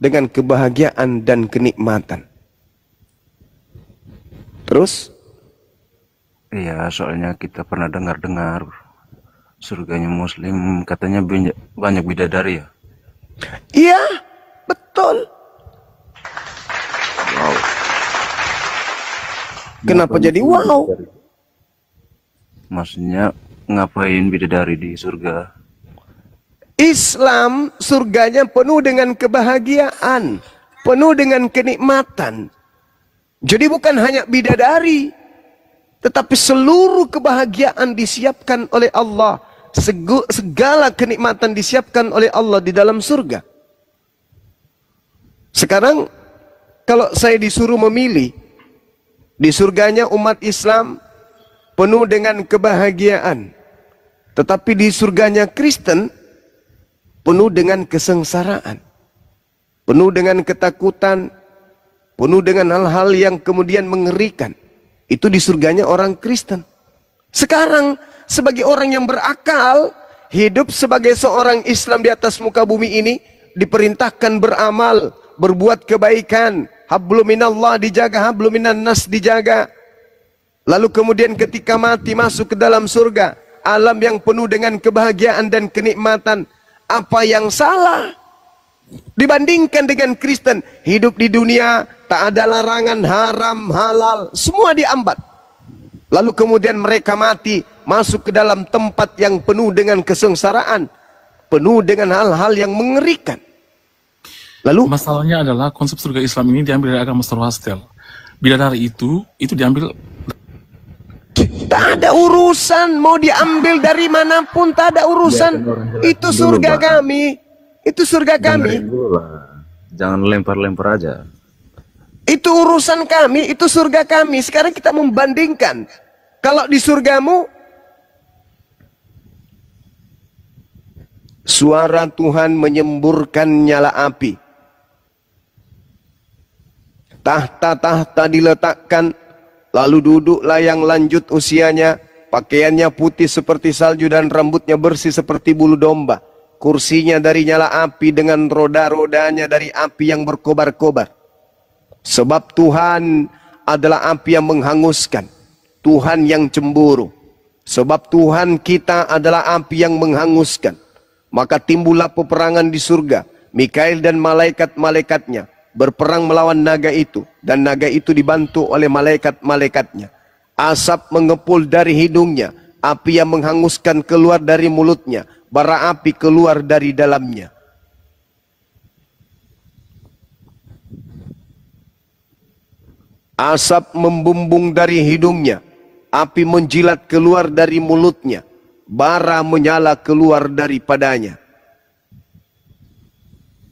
dengan kebahagiaan dan kenikmatan. Terus? Iya, soalnya kita pernah dengar-dengar surganya Muslim katanya banyak bidadari ya. Iya, betul. Wow. Kenapa jadi wow? Maksudnya ngapain bidadari di surga? Islam surganya penuh dengan kebahagiaan, penuh dengan kenikmatan. Jadi bukan hanya bidadari, tetapi seluruh kebahagiaan disiapkan oleh Allah. Segala kenikmatan disiapkan oleh Allah di dalam surga. Sekarang kalau saya disuruh memilih, di surganya umat Islam penuh dengan kebahagiaan. Tetapi di surganya Kristen penuh dengan kesengsaraan, penuh dengan ketakutan, penuh dengan hal-hal yang kemudian mengerikan. Itu di surganya orang Kristen. Sekarang sebagai orang yang berakal, hidup sebagai seorang Islam di atas muka bumi ini, diperintahkan beramal, berbuat kebaikan. Hablum minallah dijaga, hablum minan nas dijaga. Lalu kemudian ketika mati masuk ke dalam surga, alam yang penuh dengan kebahagiaan dan kenikmatan. Apa yang salah dibandingkan dengan Kristen? Hidup di dunia tak ada larangan haram halal, semua diambat. Lalu kemudian mereka mati masuk ke dalam tempat yang penuh dengan kesengsaraan, penuh dengan hal-hal yang mengerikan. Lalu masalahnya adalah konsep surga Islam ini diambil dari agama Zoroaster. Bidadari itu diambil. Tak ada urusan mau diambil dari manapun, tak ada urusan. Itu surga kami, itu surga kami. Jangan lempar-lempar aja. Itu urusan kami, itu surga kami. Sekarang kita membandingkan. Kalau di surgamu, suara Tuhan menyemburkan nyala api. Tahta-tahta diletakkan, lalu duduklah yang lanjut usianya, pakaiannya putih seperti salju dan rambutnya bersih seperti bulu domba. Kursinya dari nyala api dengan roda-rodanya dari api yang berkobar-kobar. Sebab Tuhan adalah api yang menghanguskan, Tuhan yang cemburu. Sebab Tuhan kita adalah api yang menghanguskan. Maka timbullah peperangan di surga. Mikail dan malaikat-malaikatnya berperang melawan naga itu, dan naga itu dibantu oleh malaikat-malaikatnya. Asap mengepul dari hidungnya, api yang menghanguskan keluar dari mulutnya, bara api keluar dari dalamnya. Asap membumbung dari hidungnya, api menjilat keluar dari mulutnya, bara menyala keluar daripadanya.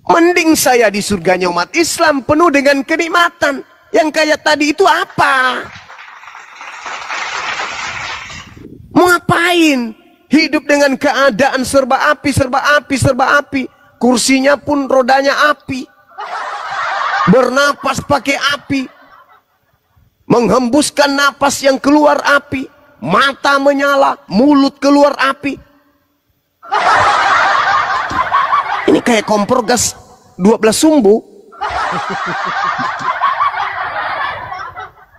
Mending saya di surganya umat Islam penuh dengan kenikmatan. Yang kayak tadi itu apa? Mau ngapain? Hidup dengan keadaan serba api, serba api, serba api. Kursinya pun rodanya api. Bernapas pakai api. Menghembuskan napas yang keluar api. Mata menyala, mulut keluar api. Ini kayak kompor gas 12 sumbu.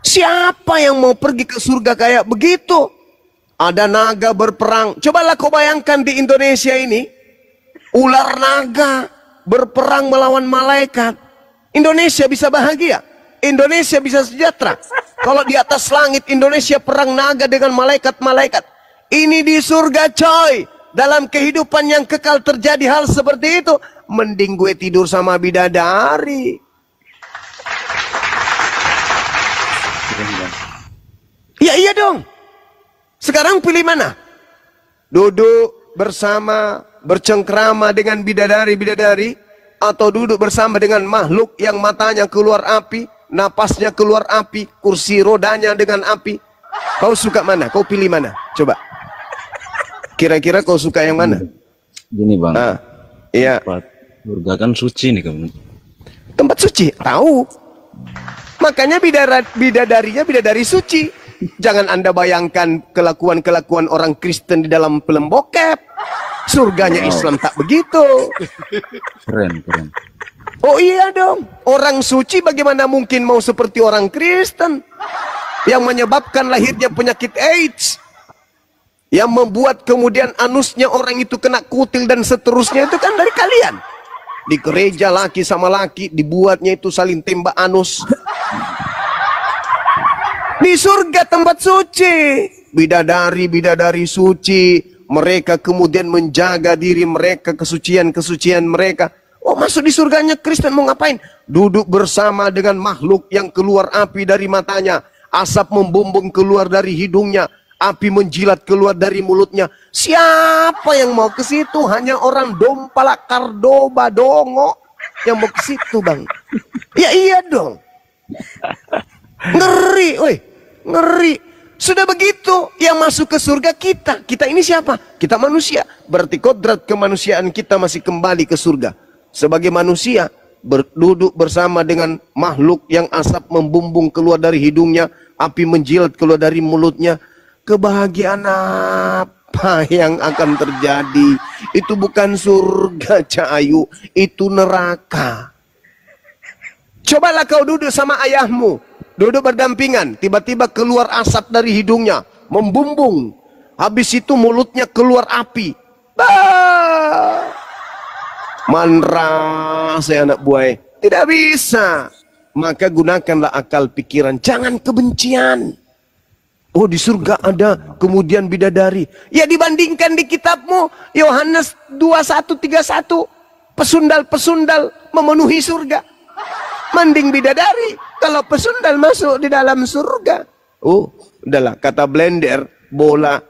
Siapa yang mau pergi ke surga kayak begitu? Ada naga berperang. Cobalah kau bayangkan di Indonesia ini. Ular naga berperang melawan malaikat. Indonesia bisa bahagia. Indonesia bisa sejahtera. Kalau di atas langit Indonesia perang naga dengan malaikat-malaikat. Ini di surga coy. Dalam kehidupan yang kekal terjadi hal seperti itu. Mending gue tidur sama bidadari. Ya iya dong. Sekarang pilih mana? Duduk bersama, bercengkrama dengan bidadari-bidadari, atau duduk bersama dengan makhluk yang matanya keluar api, napasnya keluar api, kursi rodanya dengan api. Kau suka mana? Kau pilih mana? Coba. Kira-kira kau suka yang mana? Gini bang, iya. Surga kan suci nih kamu. Tempat suci, tahu. Makanya bidadarinya bidadari suci. Jangan Anda bayangkan kelakuan-kelakuan orang Kristen di dalam film bokep. Surganya Islam tak begitu. Keren, keren. Oh iya dong, orang suci bagaimana mungkin mau seperti orang Kristen yang menyebabkan lahirnya penyakit AIDS, yang membuat kemudian anusnya orang itu kena kutil dan seterusnya, itu kan dari kalian. Di gereja laki sama laki dibuatnya itu saling tembak anus. Di surga tempat suci, bidadari-bidadari suci, mereka kemudian menjaga diri mereka, kesucian-kesucian mereka. Oh, masuk di surganya Kristen mau ngapain? Duduk bersama dengan makhluk yang keluar api dari matanya, asap membumbung keluar dari hidungnya, api menjilat keluar dari mulutnya. Siapa yang mau ke situ? Hanya orang Dompala, Kardoba, Dongo yang mau ke situ, Bang. Ya iya dong. Ngeri, woi. Ngeri. Sudah begitu, yang masuk ke surga kita. Kita ini siapa? Kita manusia. Berarti kodrat kemanusiaan kita masih kembali ke surga. Sebagai manusia, duduk bersama dengan makhluk yang asap membumbung keluar dari hidungnya, api menjilat keluar dari mulutnya. Kebahagiaan apa yang akan terjadi? Itu bukan surga, Cahayu, itu neraka. Cobalah kau duduk sama ayahmu, duduk berdampingan, tiba-tiba keluar asap dari hidungnya, membumbung. Habis itu mulutnya keluar api. Bah! Manra saya anak buah, tidak bisa. Maka gunakanlah akal pikiran, jangan kebencian. Oh, di surga ada kemudian bidadari. Ya dibandingkan di kitabmu Yohanes 21:31, pesundal-pesundal memenuhi surga. Mending bidadari kalau pesundal masuk di dalam surga. Oh, udahlah, kata blender, bola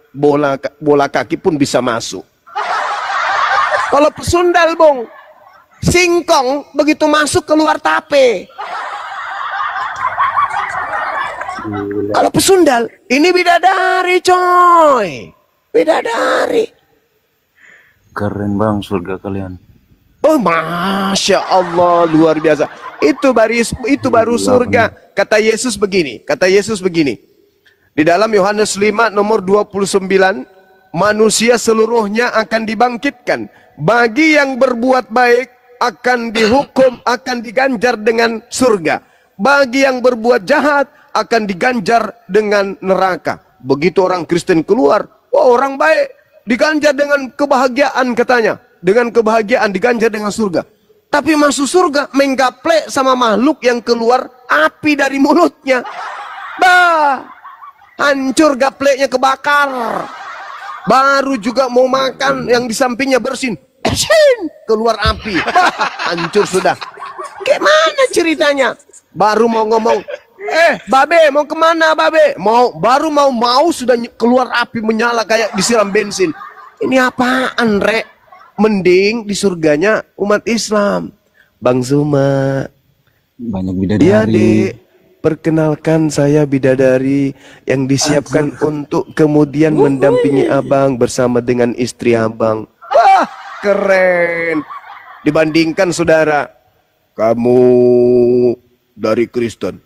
kaki pun bisa masuk. Kalau pesundal, Bong, singkong begitu masuk keluar tape. Kalau pesundal, ini bidadari, coy. Bidadari. Keren bang surga kalian. Oh, Masya Allah, luar biasa. Itu baru surga. Kata Yesus begini. Di dalam Yohanes 5 nomor 29, manusia seluruhnya akan dibangkitkan. Bagi yang berbuat baik akan dihukum, akan diganjar dengan surga. Bagi yang berbuat jahat akan diganjar dengan neraka. Begitu orang Kristen keluar, oh, orang baik diganjar dengan kebahagiaan katanya. Dengan kebahagiaan diganjar dengan surga. Tapi masuk surga menggaplek sama makhluk yang keluar api dari mulutnya. Bah, hancur gapleknya, kebakar. Baru juga mau makan, yang di sampingnya bersin, keluar api. Hancur sudah. Gimana ceritanya? Baru mau ngomong, babe mau kemana babe? Baru mau sudah keluar api menyala kayak disiram bensin. Ini apaan, Rek? Mending di surganya umat Islam. Bang Zuma, Banyak bidadari. iya dek, perkenalkan saya bidadari yang disiapkan untuk kemudian mendampingi abang bersama dengan istri abang. Wah, keren. Dibandingkan saudara, kamu dari Kristen.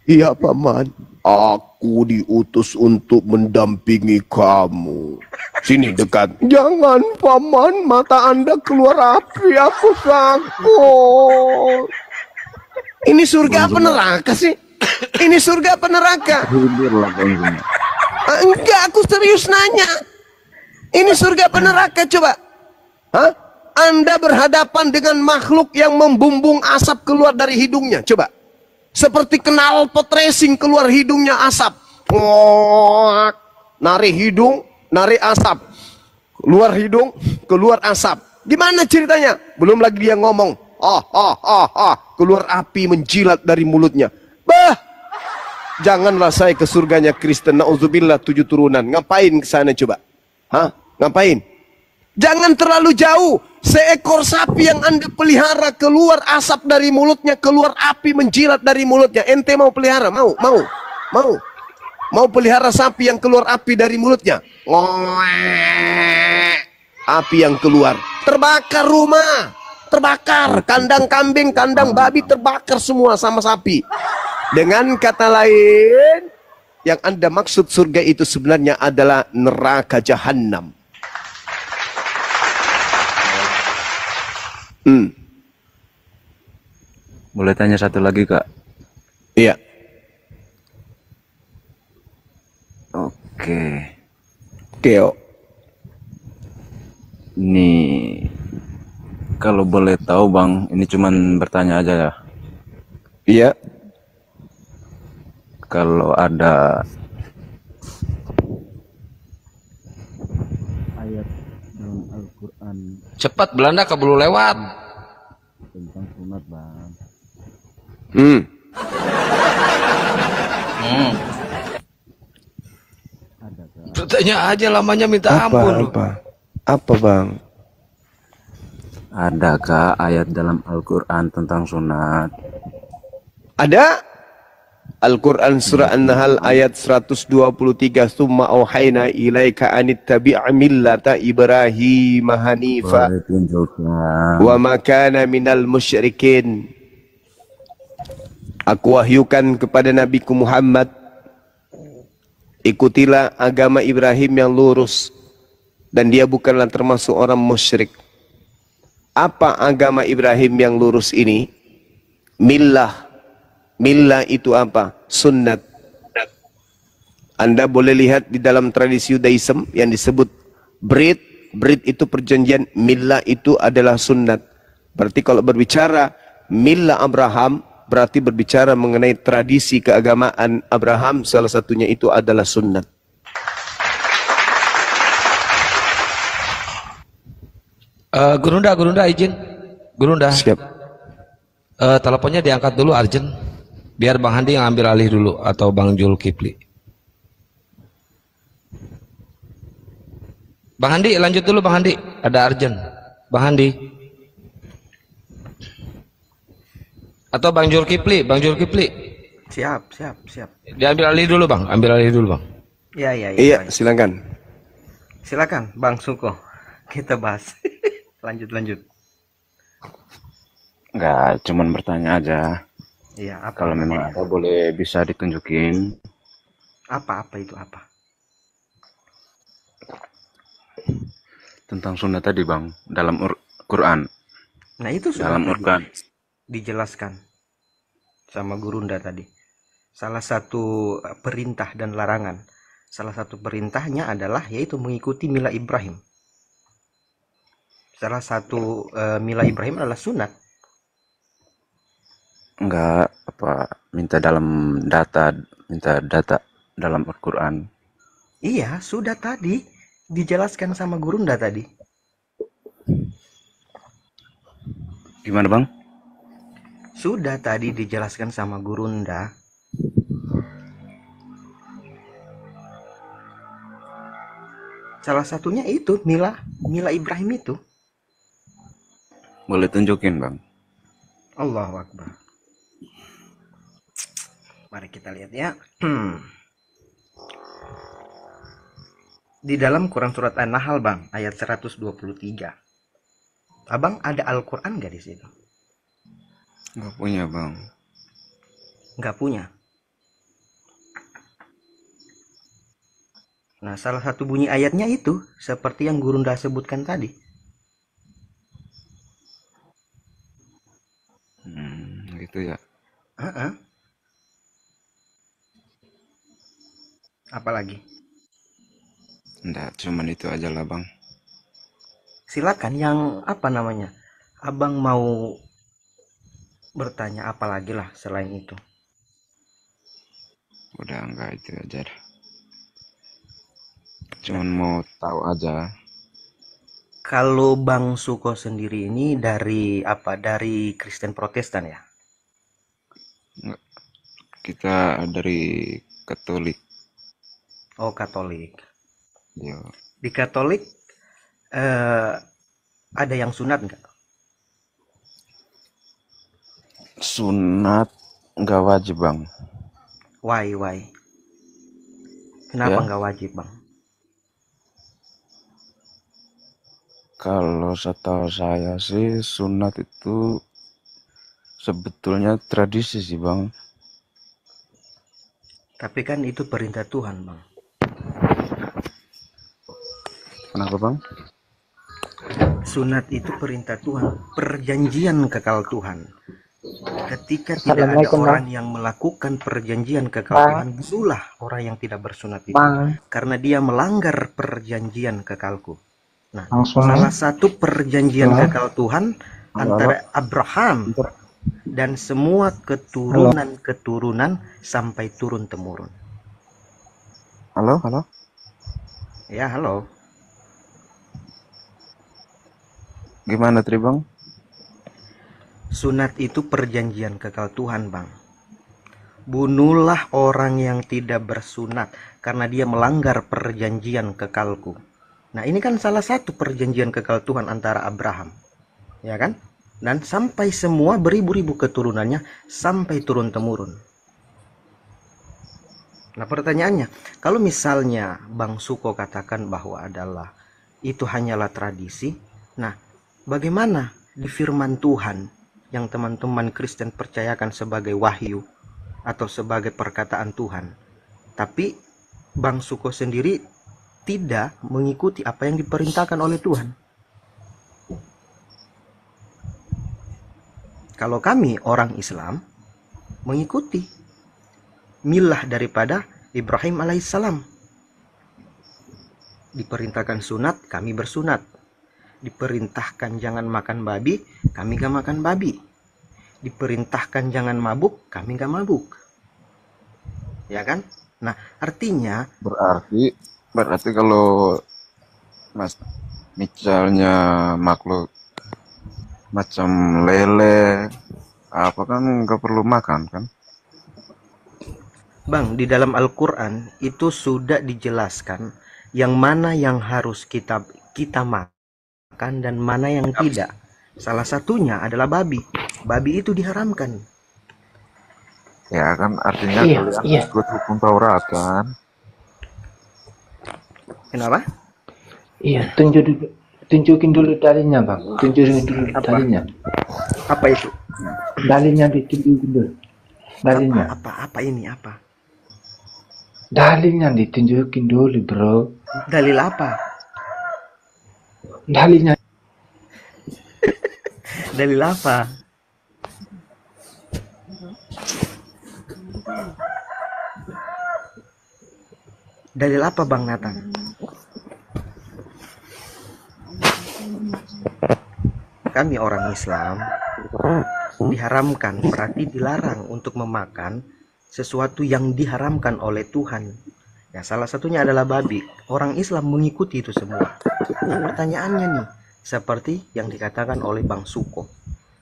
Iya paman, aku diutus untuk mendampingi kamu. Sini dekat. Jangan paman, mata anda keluar api, aku takut. Ini surga apa neraka sih? Ini surga apa neraka? Tidur lah bang Zuma. Enggak, aku serius nanya. Ini surga apa neraka coba? Hah? Anda berhadapan dengan makhluk yang membumbung asap keluar dari hidungnya. Coba. Seperti knalpot racing keluar hidungnya asap. Narik hidung, narik asap. Keluar hidung, keluar asap. Gimana ceritanya? Belum lagi dia ngomong. Keluar api menjilat dari mulutnya. Bah, janganlah saya ke surganya Kristen. Nauzubillah 7 turunan. Ngapain ke sana coba? Hah? Ngapain? Jangan terlalu jauh. Seekor sapi yang Anda pelihara keluar asap dari mulutnya, keluar api menjilat dari mulutnya. Ente mau pelihara? Mau pelihara sapi yang keluar api dari mulutnya? Api yang keluar. Terbakar rumah. Terbakar. Kandang kambing, kandang babi terbakar semua sama sapi. Dengan kata lain, yang Anda maksud surga itu sebenarnya adalah neraka jahanam. Boleh tanya satu lagi, Kak? Iya. Oke. Keo. Ini kalau boleh tahu, Bang, ini cuman bertanya aja ya. Iya. Kalau ada ayat dalam Al-Quran Cepat, Belanda keburu lewat. tentang sunat, Bang. Hmm. Ada, Kak? Bertanya aja lamanya minta Apa, ampun lu. Apa, Bang? Adakah ayat dalam Al-Quran tentang sunat? Ada Al-Quran surah An-Nahl ayat 123, "Tsumma auhayna ilaika anittabi' millata Ibrahim hanifa Boleh tunjukkan. wa ma kana minal musyrikin." Aku wahyukan kepada Nabiku Muhammad, ikutilah agama Ibrahim yang lurus dan dia bukanlah termasuk orang musyrik. Apa agama Ibrahim yang lurus ini? Millah. Millah itu apa? Sunnat. Anda boleh lihat di dalam tradisi Yudaism yang disebut Brit. Brit itu perjanjian, millah itu adalah sunnat. Berarti kalau berbicara millah Abraham, berarti berbicara mengenai tradisi keagamaan Abraham, salah satunya itu adalah sunnat. Gurunda izin. Gurunda. Siap. Teleponnya diangkat dulu Arjen. Biar Bang Handi yang ambil alih dulu atau Bang Zulkifli. Bang Handi lanjut dulu Bang Handi. Ada Arjen. Bang Handi. Atau Bang Zulkifli, Bang Zulkifli. Siap. Diambil alih dulu Bang, ambil alih dulu Bang. Iya. Iya, Baik. silakan. Silakan, Bang Suko. Kita bahas. lanjut. Enggak, cuman bertanya aja. Iya, apa? Kalau memang ada, boleh bisa ditunjukin. Apa itu apa? Tentang sunat tadi, Bang, dalam Quran. Nah, itu sudah Dalam tadi Quran. dijelaskan sama Gurunda tadi. Salah satu perintah dan larangan. Salah satu perintahnya adalah yaitu mengikuti mila Ibrahim. Salah satu mila Ibrahim adalah sunat. Enggak, minta data dalam Al-Quran. Iya, sudah tadi dijelaskan sama Gurunda tadi. Gimana, Bang? Sudah tadi dijelaskan sama Gurunda. Salah satunya itu mila Ibrahim itu. Boleh tunjukin, Bang? Allahu Akbar. Mari kita lihat ya. Di dalam Quran surat An-Nahl, Bang, ayat 123. Abang ada Al-Quran nggak di situ? Enggak punya, Bang. Nggak punya. Nah, salah satu bunyi ayatnya itu seperti yang Gurunda sebutkan tadi. Gitu ya. Apalagi? Enggak, cuman itu aja lah, Bang. Silakan yang apa namanya? Abang mau bertanya apa lagi lah selain itu. Udah, enggak, itu aja dah. Cuman mau tahu aja. Kalau Bang Suko sendiri ini dari apa? Dari Kristen Protestan ya? Kita dari Katolik. Oh, Katolik. Yo. Di Katolik ada yang sunat nggak? Sunat enggak wajib, Bang. Why? Kenapa Ya. nggak wajib, Bang? Kalau setahu saya sih sunat itu sebetulnya tradisi sih, Bang. Tapi kan itu perintah Tuhan, Bang. Kenapa, Bang? Sunat itu perintah Tuhan, perjanjian kekal Tuhan. Ketika tidak ada Assalamualaikum, Bang. orang yang melakukan perjanjian kekal Bang. Tuhan, bunuhlah orang yang tidak bersunat itu, Bang. karena dia melanggar perjanjian kekalku. Nah, Langsung. salah satu perjanjian Halo. kekal Tuhan antara Abraham dan semua keturunan-keturunan sampai turun-temurun. Halo, halo. Ya, halo. Gimana, Tri Bang? Sunat itu perjanjian kekal Tuhan, Bang. Bunuhlah orang yang tidak bersunat karena dia melanggar perjanjian kekalku. Nah, ini kan salah satu perjanjian kekal Tuhan antara Abraham, ya kan? Dan sampai semua beribu-ribu keturunannya sampai turun-temurun. Nah, pertanyaannya, kalau misalnya Bang Suko katakan bahwa itu hanyalah tradisi, nah, bagaimana di firman Tuhan yang teman-teman Kristen percayakan sebagai wahyu atau sebagai perkataan Tuhan, tapi Bang Suko sendiri tidak mengikuti apa yang diperintahkan oleh Tuhan? Kalau kami orang Islam mengikuti milah daripada Ibrahim alaihissalam. Diperintahkan sunat, kami bersunat. Diperintahkan jangan makan babi, kami gak makan babi. Diperintahkan jangan mabuk, kami gak mabuk. Ya kan? Nah, artinya Berarti kalau misalnya makhluk macam lele apa kan nggak perlu makan kan? Bang, di dalam Al-Quran itu sudah dijelaskan yang mana yang harus kita makan dan mana yang tidak. Salah satunya adalah babi. Babi itu diharamkan. Ya kan artinya Iya, kalian iya. ikut hukum Taurat kan? Kenapa? Iya, tunjukin dulu dalilnya, Bang. Tunjukin dulu dalilnya. Apa itu? Dalilnya ditunjukin dulu. Dalilnya. Apa ini? Apa? Dalilnya ditunjukin dulu, Bro. Dalil apa? Dalilnya. Dalil apa? Dalil apa, Bang Nathan? Kami orang Islam diharamkan, berarti dilarang untuk memakan sesuatu yang diharamkan oleh Tuhan. Ya, salah satunya adalah babi. Orang Islam mengikuti itu semua. Nah, pertanyaannya nih, seperti yang dikatakan oleh Bang Suko.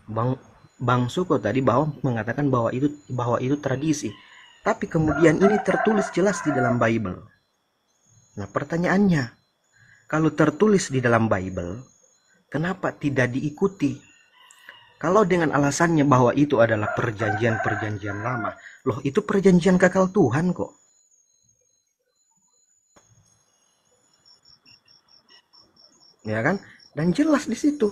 Bang Suko tadi mengatakan bahwa itu tradisi. Tapi kemudian ini tertulis jelas di dalam Bible. Nah, pertanyaannya, kalau tertulis di dalam Bible, kenapa tidak diikuti? Kalau dengan alasannya bahwa itu adalah perjanjian lama, loh itu perjanjian kekal Tuhan kok. Ya kan? Dan jelas di situ.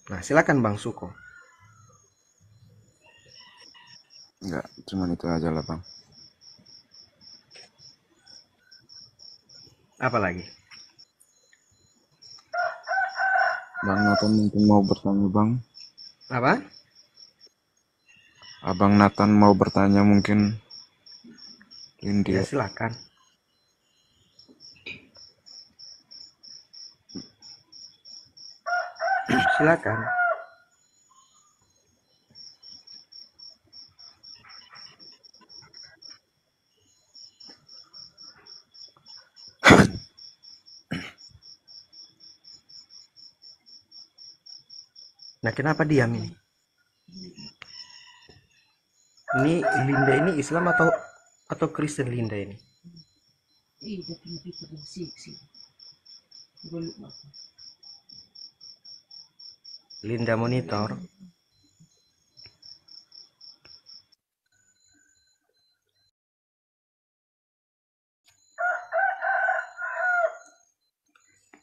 Nah, silakan Bang Suko. Enggak, cuman itu aja lah Bang. Apa lagi? Bang Nathan mungkin mau bertanya Bang. Apa? Abang Nathan mau bertanya mungkin. Ya, India. silakan. Silakan. Nah, kenapa diam ini? Ini Linda ini Islam atau Kristen Linda ini? Linda monitor.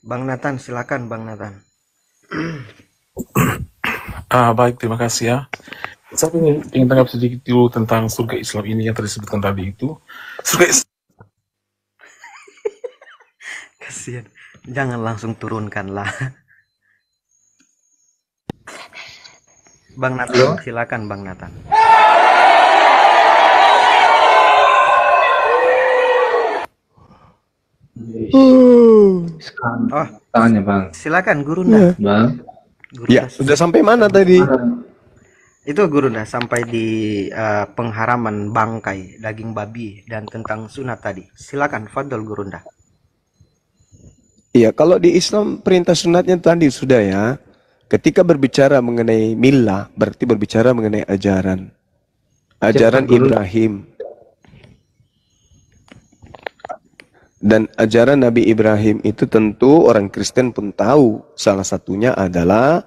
Bang Nathan, silakan Bang Nathan. Baik, terima kasih ya. Saya ingin tanggap sedikit dulu tentang surga Islam ini yang tadi disebutkan tadi itu. Surga Islam Kasihan. Jangan langsung turunkanlah. Bang Nathan, silakan Bang Nathan. Sekarang Oh, tanya bang. silakan Gurunda. Bang. Ya, udah sampai mana tadi? Itu Gurunda sampai di pengharaman bangkai daging babi dan tentang sunat tadi. Silakan, fadol Gurunda. Iya, kalau di Islam perintah sunatnya tadi sudah ya. Ketika berbicara mengenai millah, berarti berbicara mengenai ajaran. Ajaran Ibrahim. Dan ajaran Nabi Ibrahim itu tentu orang Kristen pun tahu. Salah satunya adalah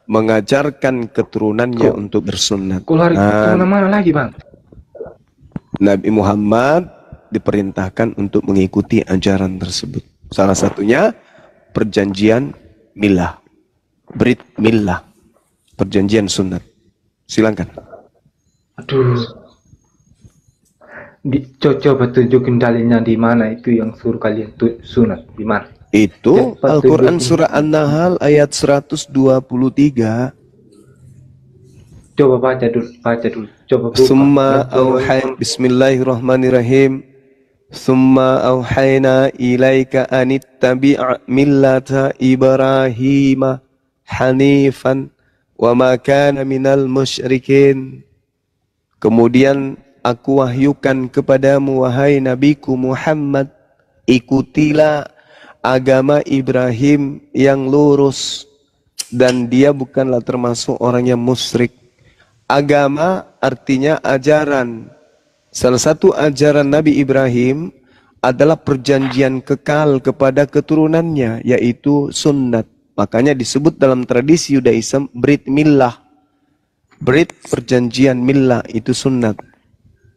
mengajarkan keturunannya untuk bersunat. Kau lari kemana-mana lagi bang? Nabi Muhammad diperintahkan untuk mengikuti ajaran tersebut. Salah satunya perjanjian millah, Brit millah, perjanjian sunat. Silakan. Aduh. Coba tunjukin dalilnya di mana itu yang suruh kalian sunat di mana? Itu Cepat Al-Quran tunjukin. surah An-Nahl ayat 123. Coba baca dulu. Coba buka. Summa auhay Bismillahirrahmanirrahim. Summa auhayna ilaika anittabi' millata Ibrahim hanifan wa ma kana minal musyrikin. Kemudian aku wahyukan kepadamu wahai nabiku Muhammad, ikutilah agama Ibrahim yang lurus dan dia bukanlah termasuk orang yang musyrik. Agama artinya ajaran. Salah satu ajaran Nabi Ibrahim adalah perjanjian kekal kepada keturunannya, yaitu sunnat. Makanya disebut dalam tradisi Yudaism Brit millah. Brit perjanjian millah itu sunnat.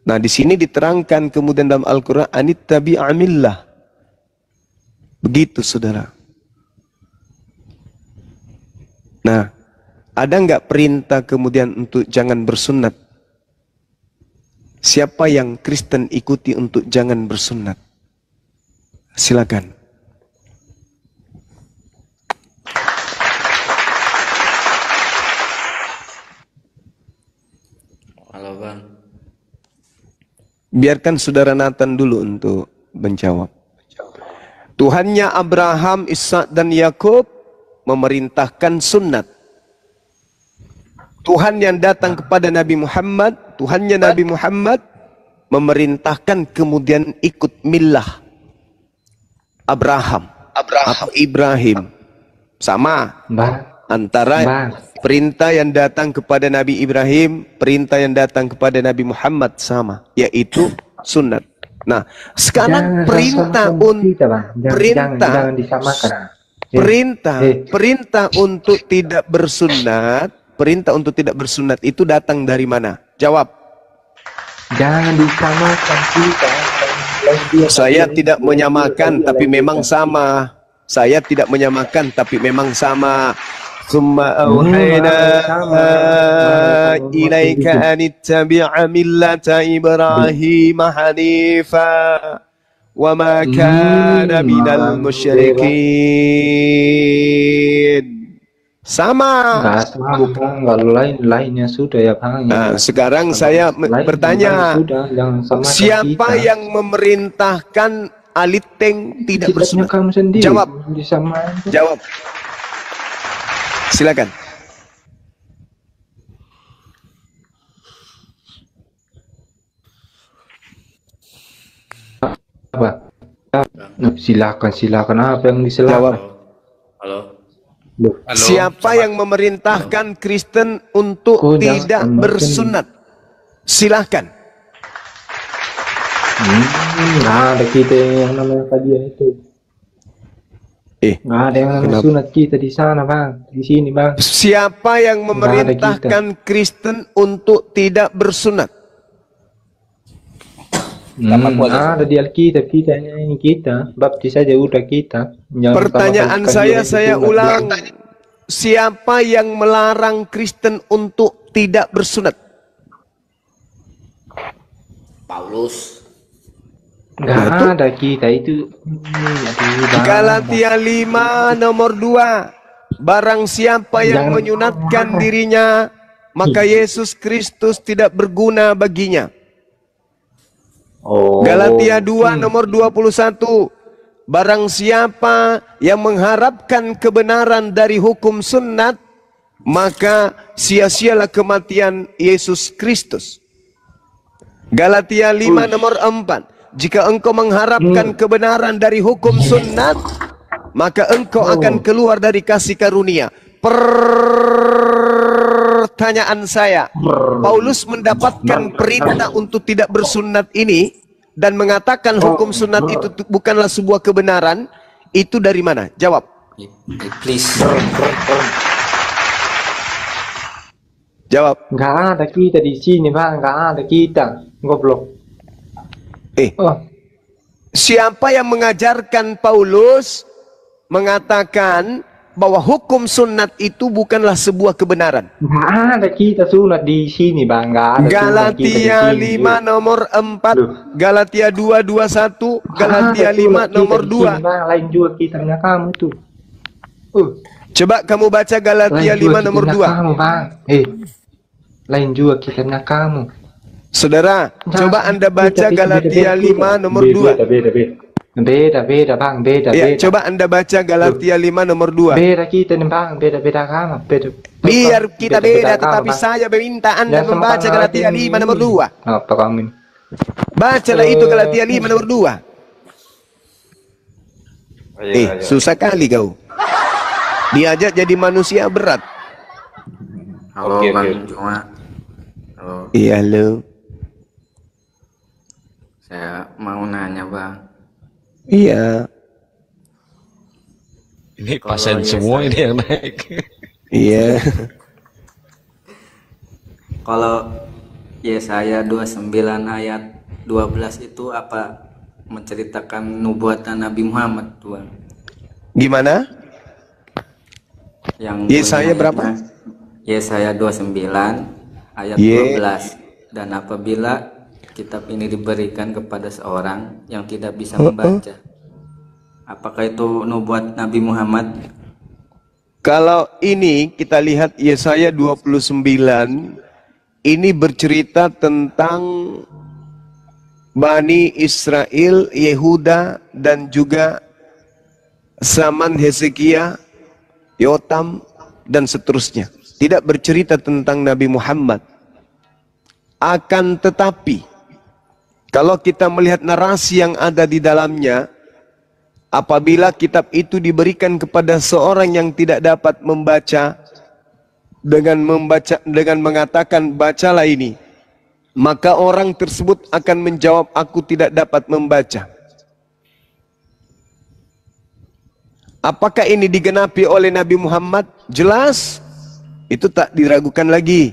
Nah, di sini diterangkan kemudian dalam Al-Quran anittabi'a millah. Begitu, saudara. Nah, ada nggak perintah kemudian untuk jangan bersunat? Siapa yang Kristen ikuti untuk jangan bersunat? Silakan. Halo bang. Biarkan saudara Nathan dulu untuk menjawab. Tuhannya Abraham, Ishak dan Yakub memerintahkan sunat. Tuhan yang datang kepada Nabi Muhammad, Tuhannya Nabi Muhammad memerintahkan kemudian ikut millah Abraham atau Ibrahim. Sama antara perintah yang datang kepada Nabi Ibrahim, perintah yang datang kepada Nabi Muhammad sama, yaitu sunat. Nah, sekarang perintah untuk tidak bersunat, perintah untuk tidak bersunat itu datang dari mana? Jawab. Jangan disamakan kita. Saya tidak menyamakan, tapi memang sama. Saya tidak menyamakan, tapi memang sama. Summa awhayna ilaika anittabi'a millata Ibrahim hanifa wa ma kana minal musyrikin. Sama. Kalau lainnya sudah ya bang. Nah, sekarang saya bertanya, siapa yang memerintahkan Aliteng tidak bersunat? Jawab. Jawab. Silakan. Apa? Silakan apa yang disilakan? Jawab. Halo. Siapa yang memerintahkan Kristen untuk tidak bersunat? Silahkan. Nggak ada kita yang namanya kajian itu. Nggak ada yang namanya sunat kita di sana bang, di sini bang. Siapa yang memerintahkan Kristen untuk tidak bersunat? Ada di Alkitab kitanya ini kita, baptis saja udah kita. Pertanyaan saya ulang. Siapa yang melarang Kristen untuk tidak bersunat? Paulus. Nggak ada kita itu. Aduh, Bang. Galatia 5 nomor 2. Barang siapa yang Jangan- menyunatkan dirinya, maka Yesus Kristus tidak berguna baginya. Oh. Galatia 2 nomor 21. Barang siapa yang mengharapkan kebenaran dari hukum sunnat, maka sia-sialah kematian Yesus Kristus. Galatia 5 nomor 4. Jika engkau mengharapkan kebenaran dari hukum sunnat, maka engkau akan keluar dari kasih karunia. Pertanyaan saya, Paulus mendapatkan perintah untuk tidak bersunat ini dan mengatakan hukum sunat itu bukanlah sebuah kebenaran, itu dari mana? Jawab. Iblis. Jawab. Nggak ada kita di sini, Bang. Nggak ada kita. Goblok. Oh, Siapa yang mengajarkan Paulus mengatakan bahwa hukum sunat itu bukanlah sebuah kebenaran? nggak ada kita sunat di sini, Bang. Nggak ada sunat kita di Galatia sini. 5 nomor 4, Loh. Galatia 2:21, Galatia 5 nomor 2. Bang, lain juga kita punya kamu tuh. Coba kamu baca Galatia Lain juga 5 nomor kita 2. punya kamu, Bang. Lain juga kita punya kamu. Saudara, coba Anda baca Galatia 5 nomor 2. Beda, Bang. Beda. Ya, coba Anda baca Galatia 5 nomor 2. Beda kita nih, Bang. Beda agama. Beda. Biar kita beda, agama, tetapi Bang. saya meminta Anda Jangan membaca sembarangan Galatia ini. 5 nomor 2. Apa kamu ini? Bacalah itu Galatia 5 nomor 2. Susah kali kau. Diajak jadi manusia berat. Halo Bang Cuma. Halo, Iya, halo. saya mau nanya Bang. Iya. Ini pasien semua ini yang naik. Iya. Kalau Yesaya 29 ayat 12 itu apa menceritakan nubuatan Nabi Muhammad tuh Bang? Gimana? Yang Yesaya bunyinya berapa? Yesaya 29 ayat Ye. 12. Dan apabila kitab ini diberikan kepada seorang yang tidak bisa membaca, apakah itu nubuat Nabi Muhammad? Kalau ini kita lihat Yesaya 29, ini bercerita tentang Bani Israel, Yehuda, dan juga zaman Hezekia, Yotam, dan seterusnya. Tidak bercerita tentang Nabi Muhammad. Akan tetapi, kalau kita melihat narasi yang ada di dalamnya, apabila kitab itu diberikan kepada seorang yang tidak dapat membaca, dengan mengatakan bacalah ini, maka orang tersebut akan menjawab, aku tidak dapat membaca. Apakah ini digenapi oleh Nabi Muhammad? Jelas, itu tak diragukan lagi.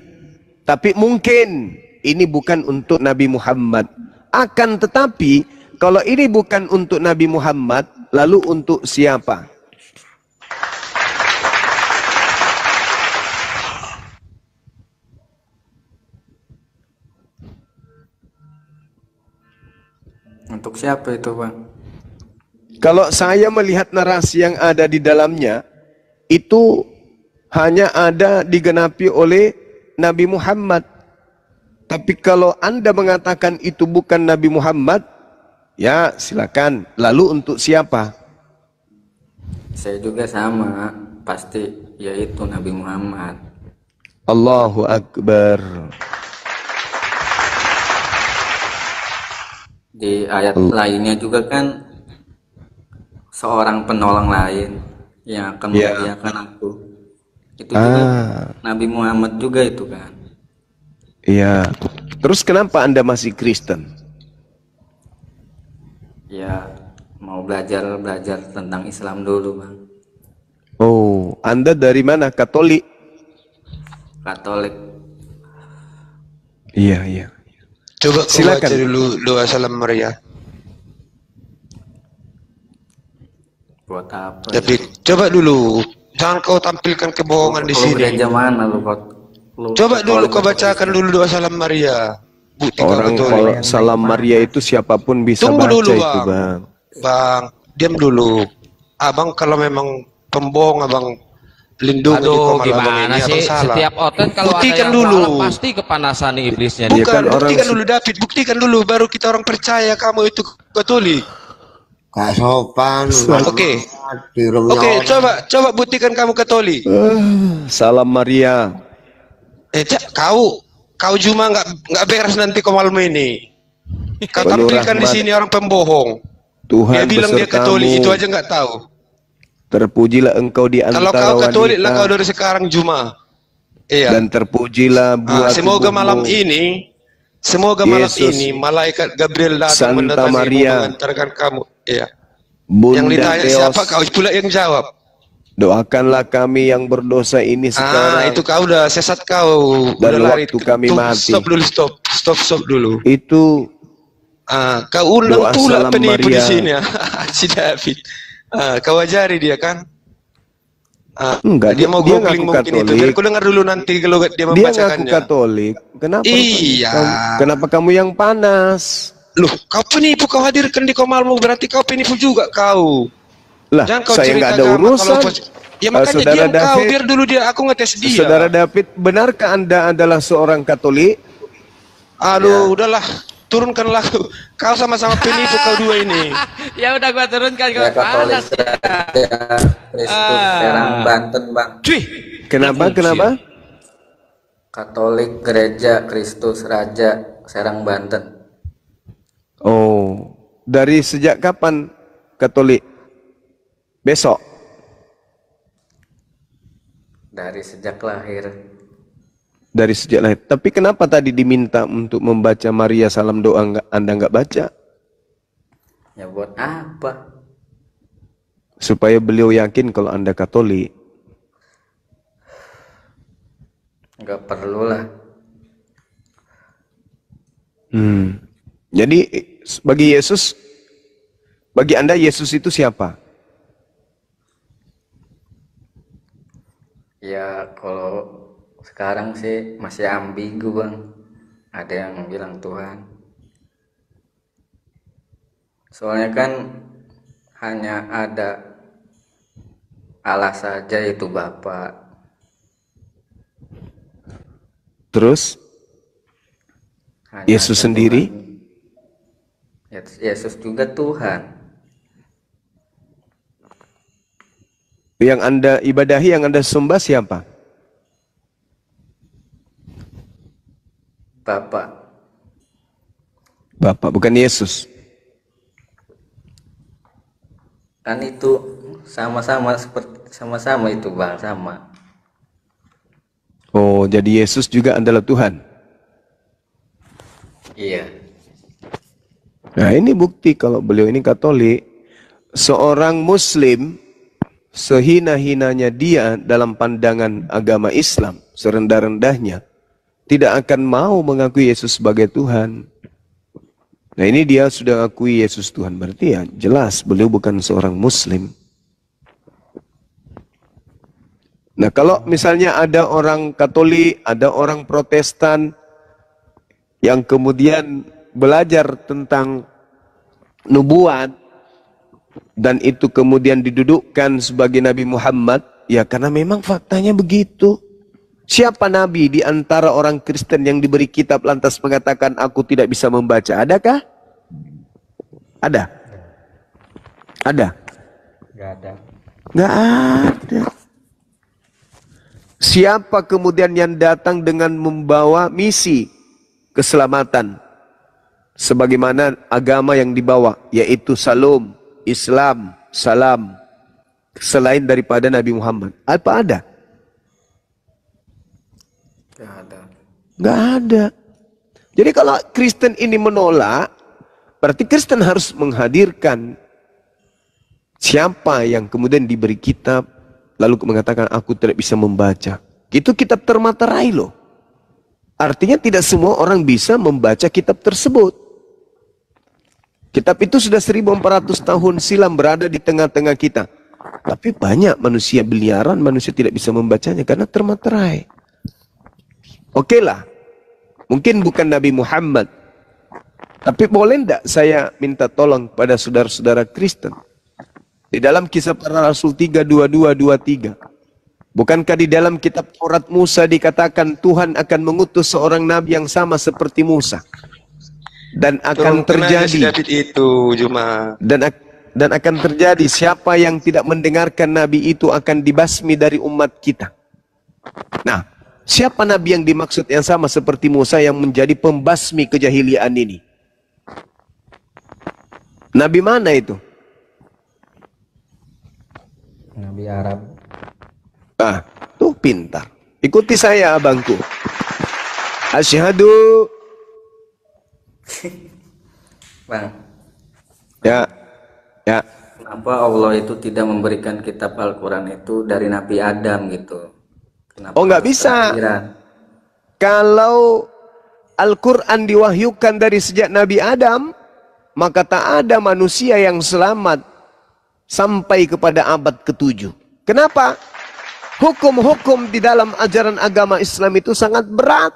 Tapi mungkin ini bukan untuk Nabi Muhammad. Akan tetapi, kalau ini bukan untuk Nabi Muhammad, lalu untuk siapa? Untuk siapa itu Bang? Kalau saya melihat narasi yang ada di dalamnya, itu hanya ada digenapi oleh Nabi Muhammad. Tapi kalau Anda mengatakan itu bukan Nabi Muhammad, ya silakan. Lalu untuk siapa? Saya juga sama, pasti yaitu Nabi Muhammad. Allahu Akbar. Di ayat lainnya juga kan seorang penolong lain yang akan memuliakan aku. Itu juga Nabi Muhammad juga itu kan. Iya. Terus kenapa Anda masih Kristen? Ya mau belajar tentang Islam dulu Bang. Oh, Anda dari mana? Katolik? Katolik. Iya. Coba kau Silakan. baca dulu doa salam Maria. Buat apa? Tapi coba dulu, jangan kau tampilkan kebohongan di Lu sini. gereja mana lu? Coba dulu Katolik kau atau bacakan Kristen? dulu doa salam Maria. Bukti kau Orang Katolik. kalau salam Maria itu siapapun bisa Tunggu baca dulu, itu, Bang. Bang. Bang, diam dulu. Abang kalau memang pembohong, abang lindungi di Aduh, komal abang gimana ini, abang sih? salah. Setiap outlet kalau ada Buktikan yang dulu. jualan pasti kepanasan nih iblisnya. Dia Bukan, kan orang buktikan dulu David, buktikan dulu, baru kita orang percaya kamu itu Katolik. Gak sopan. Oke. Di roomnya Oke, orang. coba buktikan kamu Katolik. salam Maria. Kau cuma nggak beres nanti kau malam ini. Kau Penuh tampilkan di rahmat. sini orang pembohong. Tuhan Dia bilang dia Katolik, besertamu. itu aja nggak tahu. Terpujilah engkau di Kalau antara kau Katolik lah kau wanita, dari sekarang Juma. Iya. dan terpujilah buah Semoga tubuhmu. malam ini, Yesus, malaikat Gabriel datang Santa mendatangimu, Maria, mengantarkan kamu. Iya. Bunda Yang ditanya Theos, siapa, kau pula yang jawab. doakanlah kami yang berdosa ini sekarang Itu kau udah sesat kau. dan Udah lari. waktu kami mati. Stop dulu, stop dulu. Itu Kau undang doa pula salam penipu di Maria. sini, si David. Kau ajari dia kan? Enggak, Dia mau dia googling ngaku mungkin itu. Katolik. Biar aku dengar dulu nanti kalau dia Dia ngaku membacakannya. Katolik. Kenapa? Iya. Kenapa kamu yang panas? Loh, kau penipu, kau hadirkan di komalmu, berarti kau penipu juga kau. Lah, Jangan kau saya cerita nggak ada agama urusan. Ya makanya Saudara diam kau, David, biar dulu dia, aku ngetes dia. Saudara David, benarkah Anda adalah seorang Katolik? Aduh, udahlah, turunkanlah. Kau sama-sama penipu kau dua ini. Ya udah gua turunkan Ya Katolik Raja Kristus Serang Banten, Bang. Cuy. Kenapa? Katolik Gereja Kristus Raja Serang Banten. Oh, dari sejak kapan Katolik? Besok? Dari sejak lahir. Dari sejak lahir. Tapi kenapa tadi diminta untuk membaca Maria salam doa, Anda nggak baca? Ya buat apa? Supaya beliau yakin kalau Anda Katolik. Nggak perlu lah. Jadi bagi Anda Yesus itu siapa? Ya kalau sekarang sih masih ambigu, Bang. Ada yang bilang Tuhan. Soalnya kan hanya ada Allah saja, itu Bapa. Terus Hanya Yesus ada sendiri? Tuhan. Yesus juga Tuhan. Yang Anda ibadahi, yang Anda sembah siapa? Bapak. Bapak, bukan Yesus. Kan itu sama-sama itu, Bang, sama. Oh, jadi Yesus juga adalah Tuhan. Iya. Nah, ini bukti kalau beliau ini Katolik. Seorang Muslim, sehina-hinanya dia dalam pandangan agama Islam, serendah-rendahnya, tidak akan mau mengakui Yesus sebagai Tuhan. Nah, ini dia sudah akui Yesus Tuhan, berarti ya jelas beliau bukan seorang Muslim. Nah, kalau misalnya ada orang Katolik, ada orang Protestan yang kemudian belajar tentang nubuat dan itu kemudian didudukkan sebagai Nabi Muhammad, ya karena memang faktanya begitu. Siapa Nabi di antara orang Kristen yang diberi kitab lantas mengatakan aku tidak bisa membaca? Adakah? Ada? Ada? Nggak ada. Nggak ada. Siapa kemudian yang datang dengan membawa misi keselamatan sebagaimana agama yang dibawa, yaitu Salam, Islam, Salam, selain daripada Nabi Muhammad? Apa ada? Nggak ada. Nggak ada. Jadi kalau Kristen ini menolak, berarti Kristen harus menghadirkan siapa yang kemudian diberi kitab lalu mengatakan aku tidak bisa membaca. Itu kitab termaterai loh. Artinya tidak semua orang bisa membaca kitab tersebut. Kitab itu sudah 1400 tahun silam berada di tengah-tengah kita. Tapi banyak manusia biliaran, manusia tidak bisa membacanya karena termaterai. Oke lah, mungkin bukan Nabi Muhammad, Tapi boleh tidak saya minta tolong pada saudara-saudara Kristen? Di dalam Kisah Para Rasul 3:22-23, bukankah di dalam kitab Taurat Musa dikatakan Tuhan akan mengutus seorang nabi yang sama seperti Musa? Dan akan terjadi dan akan terjadi siapa yang tidak mendengarkan nabi itu akan dibasmi dari umat kita. Nah, siapa nabi yang dimaksud yang sama seperti Musa yang menjadi pembasmi kejahilian ini? Nabi mana itu? Nabi Arab. Ah, tuh pintar. Ikuti saya, abangku. Asyhadu. Bang. Ya. Ya. Kenapa Allah itu tidak memberikan kitab Al-Quran itu dari Nabi Adam gitu? Kenapa Nggak bisa. Kalau Al-Quran diwahyukan dari sejak Nabi Adam, maka tak ada manusia yang selamat sampai kepada abad ke-7. Kenapa? Hukum-hukum di dalam ajaran agama Islam itu sangat berat.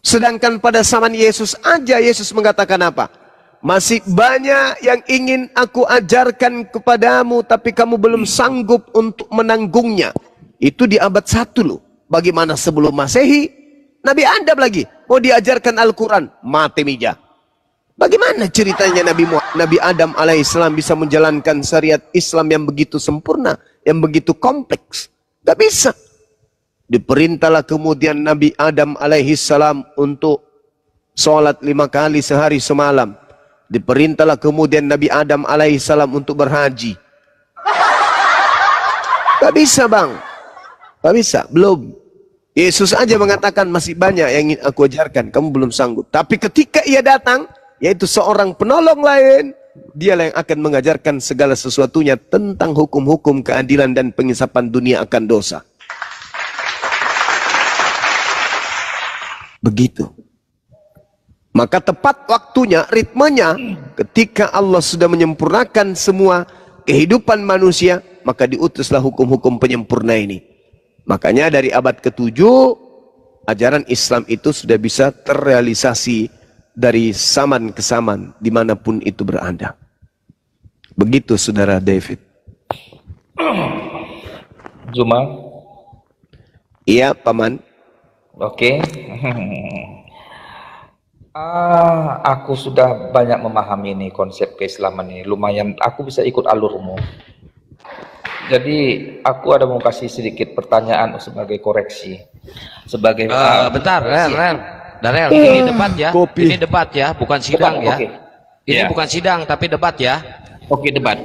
Sedangkan pada zaman Yesus aja, Yesus mengatakan apa? Masih banyak yang ingin aku ajarkan kepadamu, tapi kamu belum sanggup untuk menanggungnya. Itu di abad 1 loh. Bagaimana sebelum Masehi? Nabi Adam lagi mau diajarkan Al-Quran, mati meja. Bagaimana ceritanya Nabi Adam alaihissalam bisa menjalankan syariat Islam yang begitu sempurna, yang begitu kompleks? Gak bisa. Diperintahlah kemudian Nabi Adam alaihissalam untuk sholat 5 kali sehari semalam. Diperintahlah kemudian Nabi Adam alaihissalam untuk berhaji. Gak bisa, bang. Gak bisa, belum. Yesus aja mengatakan masih banyak yang ingin aku ajarkan, kamu belum sanggup. Tapi ketika ia datang, yaitu seorang penolong lain, dialah yang akan mengajarkan segala sesuatunya tentang hukum-hukum keadilan dan pengisapan dunia akan dosa. Begitu. Maka tepat waktunya, ritmenya, ketika Allah sudah menyempurnakan semua kehidupan manusia, maka diutuslah hukum-hukum penyempurna ini. Makanya dari abad ke-7, ajaran Islam itu sudah bisa terrealisasi dari zaman ke zaman, dimanapun itu berada. Begitu, saudara David. Zuma? Iya, Paman. Oke. Aku sudah banyak memahami ini konsep keislaman ini. Lumayan, aku bisa ikut alurmu. Jadi, aku ada mau kasih sedikit pertanyaan sebagai koreksi. Sebagai bentar, Darel, ini debat ya. Ini debat ya, bukan sidang ya. Ini bukan sidang tapi debat ya. Oke, debat.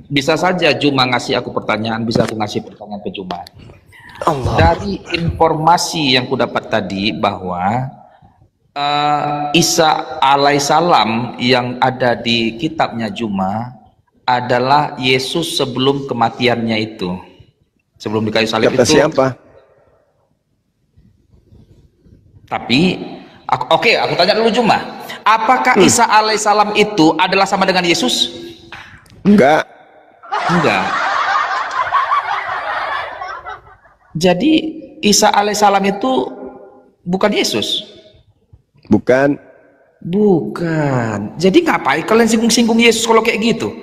Bisa saja Juma ngasih aku pertanyaan, bisa aku ngasih pertanyaan ke Juma. Dari informasi yang ku dapat tadi bahwa Isa alaihissalam yang ada di kitabnya Juma adalah Yesus sebelum kematiannya itu, sebelum di kayu salib itu. Siapa? Tapi aku tanya dulu Juma, apakah Isa alaihissalam itu adalah sama dengan Yesus? Enggak. Jadi Isa alaihissalam itu bukan Yesus? Bukan. Jadi ngapain kalian singgung-singgung Yesus kalau kayak gitu?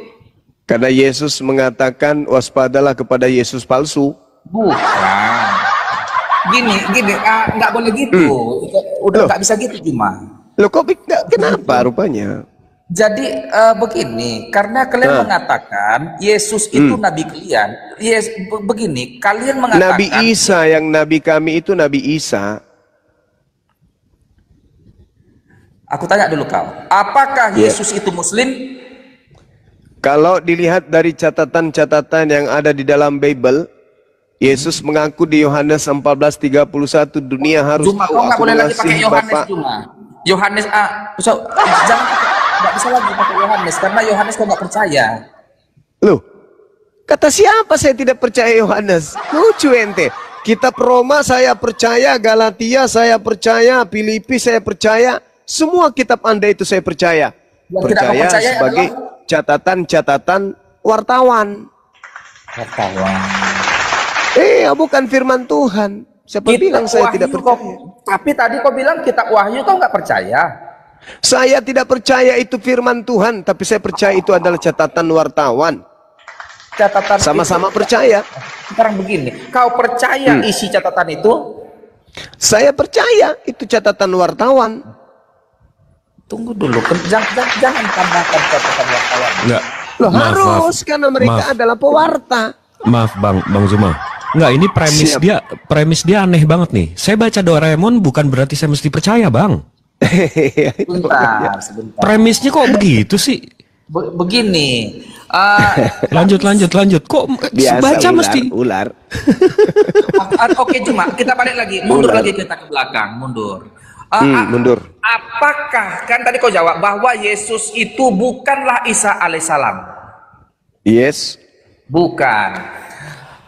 Karena Yesus mengatakan waspadalah kepada Yesus palsu. Bukan. Gini, nggak boleh gitu. Udah nggak bisa gitu cuma. Loh kok kenapa rupanya? Jadi begini, karena kalian mengatakan Yesus itu nabi kalian. Begini, kalian mengatakan Nabi Isa, yang nabi kami itu Nabi Isa. Aku tanya dulu kau, apakah Yesus itu Muslim? Kalau dilihat dari catatan-catatan yang ada di dalam Bible, Yesus mengaku di Yohanes 14:31 dunia harus Juma, tahu kau nggak aku boleh lagi pakai mengasihi Yohanes Bapa. Juma. Yohanes jangan, nggak bisa lagi pakai Yohanes karena Yohanes kau nggak percaya. Loh, kata siapa saya tidak percaya Yohanes? Lucu ente. Kitab Roma saya percaya, Galatia saya percaya, Filipi saya percaya, semua kitab Anda itu saya percaya. Yang tidak Percaya percaya sebagai catatan-catatan wartawan. Wartawan. Bukan firman Tuhan. Siapa bilang saya tidak percaya? Tapi tadi kau bilang kitab Wahyu kau nggak percaya. Saya tidak percaya itu firman Tuhan, tapi saya percaya itu adalah catatan wartawan. Catatan sama-sama itu, percaya. Sekarang begini, kau percaya isi catatan itu? Saya percaya itu catatan wartawan. Tunggu dulu, jangan tambahkan catatan wartawan. Enggak. Loh, harus karena mereka adalah pewarta. Maaf Bang Zuma. Enggak, ini premis dia aneh banget nih. Saya baca Doraemon bukan berarti saya mesti percaya, Bang. Sebentar. Premisnya kok begitu sih? Begini. Lanjut. Kok biasa baca ular, mesti ular. Oke, cuma kita balik lagi, mundur lagi kita ke belakang, mundur. Mundur. Apakah kan tadi kau jawab bahwa Yesus itu bukanlah Isa alaihissalam? Yes. Bukan.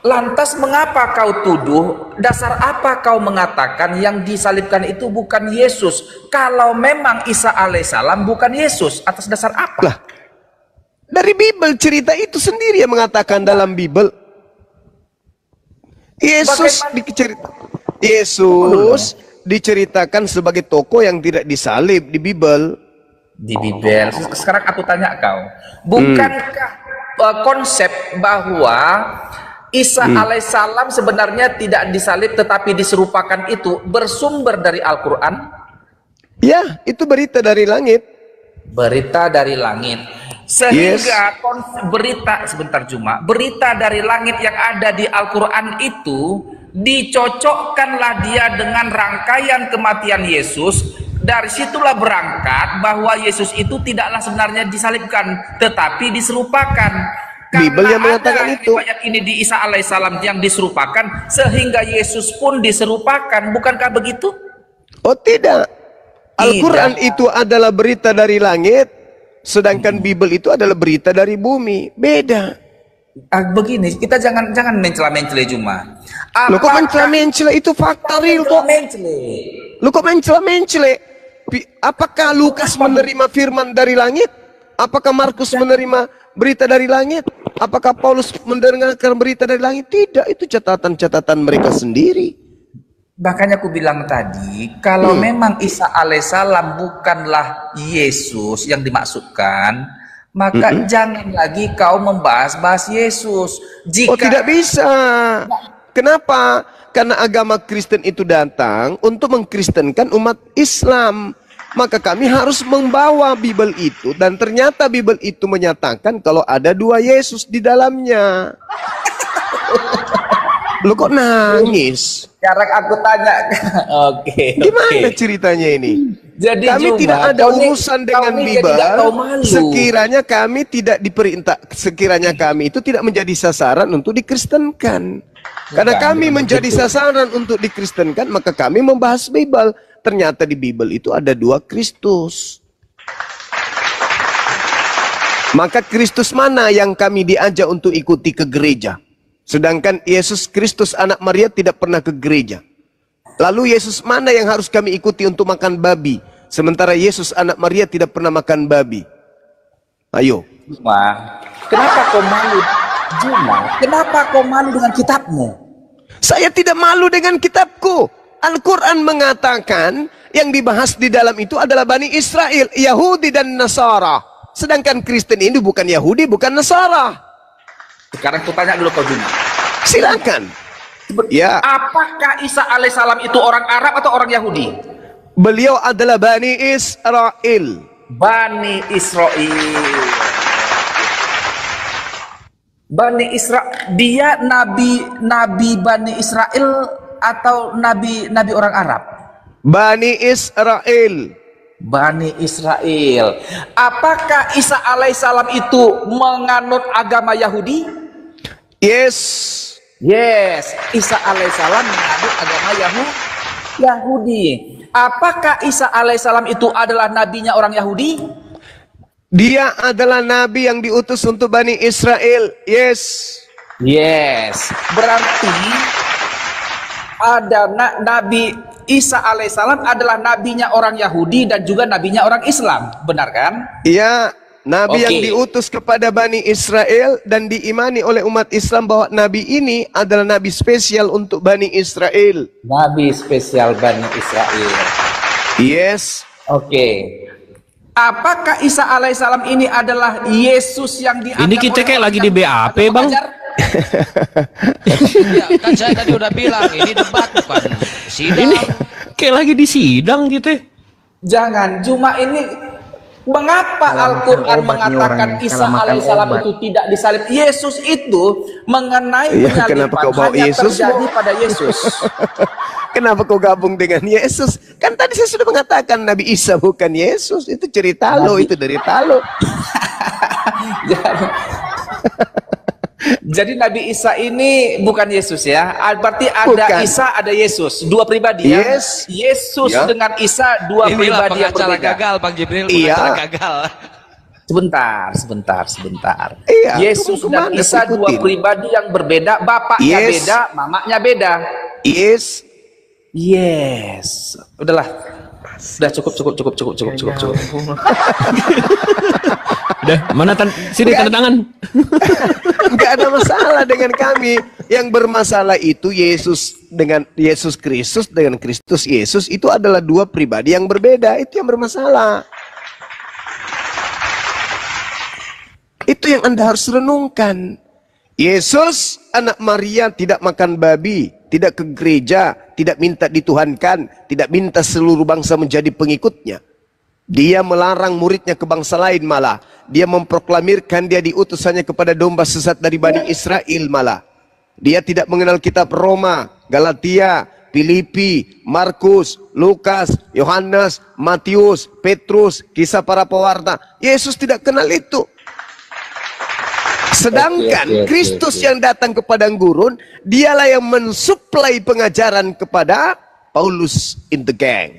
Lantas mengapa kau tuduh? Dasar apa kau mengatakan yang disalibkan itu bukan Yesus? Kalau memang Isa alaihissalam bukan Yesus, atas dasar apa? Lah, dari Bible cerita itu sendiri yang mengatakan dalam Bible. Yesus diceritakan sebagai tokoh yang tidak disalib di Bible. Di Bible. Sekarang aku tanya kau, bukankah konsep bahwa Isa alaihissalam sebenarnya tidak disalib tetapi diserupakan itu bersumber dari Al-Quran? Ya, itu berita dari langit. Berita dari langit. Sehingga berita dari langit yang ada di Al-Quran itu dicocokkanlah dia dengan rangkaian kematian Yesus. Dari situlah berangkat bahwa Yesus itu tidaklah sebenarnya disalibkan tetapi diserupakan. Bible yang mengatakan itu. Ayat ini di Isa alaihissalam yang diserupakan sehingga Yesus pun diserupakan, bukankah begitu? Oh tidak. Al-Quran itu adalah berita dari langit, sedangkan Bible itu adalah berita dari bumi. Beda. Begini, kita jangan mencela-mencela cuma. Lo kok mencela-mencela, itu fakta real kok. Lo kok mencela-mencela? Apakah Lukas menerima firman dari langit? Apakah Markus menerima berita dari langit? Apakah Paulus mendengarkan berita dari langit? Tidak, itu catatan-catatan mereka sendiri. Makanya aku bilang tadi, kalau memang Isa alaihissalam bukanlah Yesus yang dimaksudkan, maka jangan lagi kau membahas-bahas Yesus. Oh tidak bisa. Kenapa? Karena agama Kristen itu datang untuk mengkristenkan umat Islam. Maka kami harus membawa Bible itu, dan ternyata Bible itu menyatakan kalau ada dua Yesus di dalamnya. Lo kok nangis? Sekarang aku tanya. Oke. Gimana ceritanya ini? Jadi kami tidak ada urusan dengan Bible. Sekiranya kami tidak diperintah, sekiranya kami itu tidak menjadi sasaran untuk dikristenkan. Karena kami menjadi sasaran untuk dikristenkan, maka kami membahas Bible. Ternyata di Bible itu ada dua Kristus. Maka Kristus mana yang kami diajak untuk ikuti ke gereja? Sedangkan Yesus Kristus anak Maria tidak pernah ke gereja. Lalu Yesus mana yang harus kami ikuti untuk makan babi? Sementara Yesus anak Maria tidak pernah makan babi. Ayo. Kenapa kau malu? Kenapa kau malu dengan kitabmu? Saya tidak malu dengan kitabku. Al-Quran mengatakan yang dibahas di dalam itu adalah Bani Israel, Yahudi dan Nasara. Sedangkan Kristen ini bukan Yahudi, bukan Nasara. Sekarang aku tanya dulu kau Juma. Silakan. Ya. Apakah Isa alaihissalam itu orang Arab atau orang Yahudi? Beliau adalah Bani Israel. Bani Israel. Bani Israel. Dia nabi Bani Israel atau nabi orang Arab? Bani Israel. Bani Israel. Apakah Isa alaihissalam itu menganut agama Yahudi? Yes. Isa alaihissalam menganut agama Yahudi. Apakah Isa alaihissalam itu adalah nabinya orang Yahudi? Dia adalah nabi yang diutus untuk Bani Israel. Yes. Berarti ada Nabi Isa alaihissalam adalah nabinya orang Yahudi dan juga nabinya orang Islam, benar kan? Iya. Nabi yang diutus kepada Bani Israel dan diimani oleh umat Islam bahwa Nabi ini adalah Nabi spesial untuk Bani Israel. Nabi spesial Bani Israel. Yes. Oke. Apakah Isa alaihissalam ini adalah Yesus yang dianggap Ini kita kayak lagi di BAP, Bang. Ya, kan saya tadi udah bilang ini debat bukan sidang. Ini kayak lagi di sidang gitu. Jangan, cuma ini mengapa Al-Quran mengatakan Isa alaihissalam itu tidak disalib? Yesus itu mengenai penyaliban hanya terjadi pada Yesus. Kenapa kau gabung dengan Yesus? Kan tadi saya sudah mengatakan Nabi Isa bukan Yesus. Itu cerita lo, itu derita lo. Jadi Nabi Isa ini bukan Yesus ya. Berarti ada bukan. Isa, ada Yesus. Dua pribadi ya. Yesus dengan Isa, dua pribadi yang berbeda. Gagal, Bang Jibril. Gagal. Sebentar. Yesus dan Isa dua pribadi yang berbeda. Bapaknya beda, mamanya beda. Yes. Udahlah. Udah cukup. Udah, mana sini tanda tangan. Enggak ada masalah dengan kami. Yang bermasalah itu Yesus dengan Yesus Kristus dengan Kristus Yesus itu adalah dua pribadi yang berbeda. Itu yang bermasalah. Itu yang Anda harus renungkan. Yesus anak Maria tidak makan babi, tidak ke gereja, tidak minta dituhankan, tidak minta seluruh bangsa menjadi pengikutnya. Dia melarang muridnya ke bangsa lain malah. Dia memproklamirkan dia diutus hanya kepada domba sesat dari Bani Israel malah. Dia tidak mengenal kitab Roma, Galatia, Filipi, Markus, Lukas, Yohanes, Matius, Petrus, kisah para pewarta. Yesus tidak kenal itu. Sedangkan Kristus yang datang ke padang gurun, dialah yang mensuplai pengajaran kepada Paulus in the gang.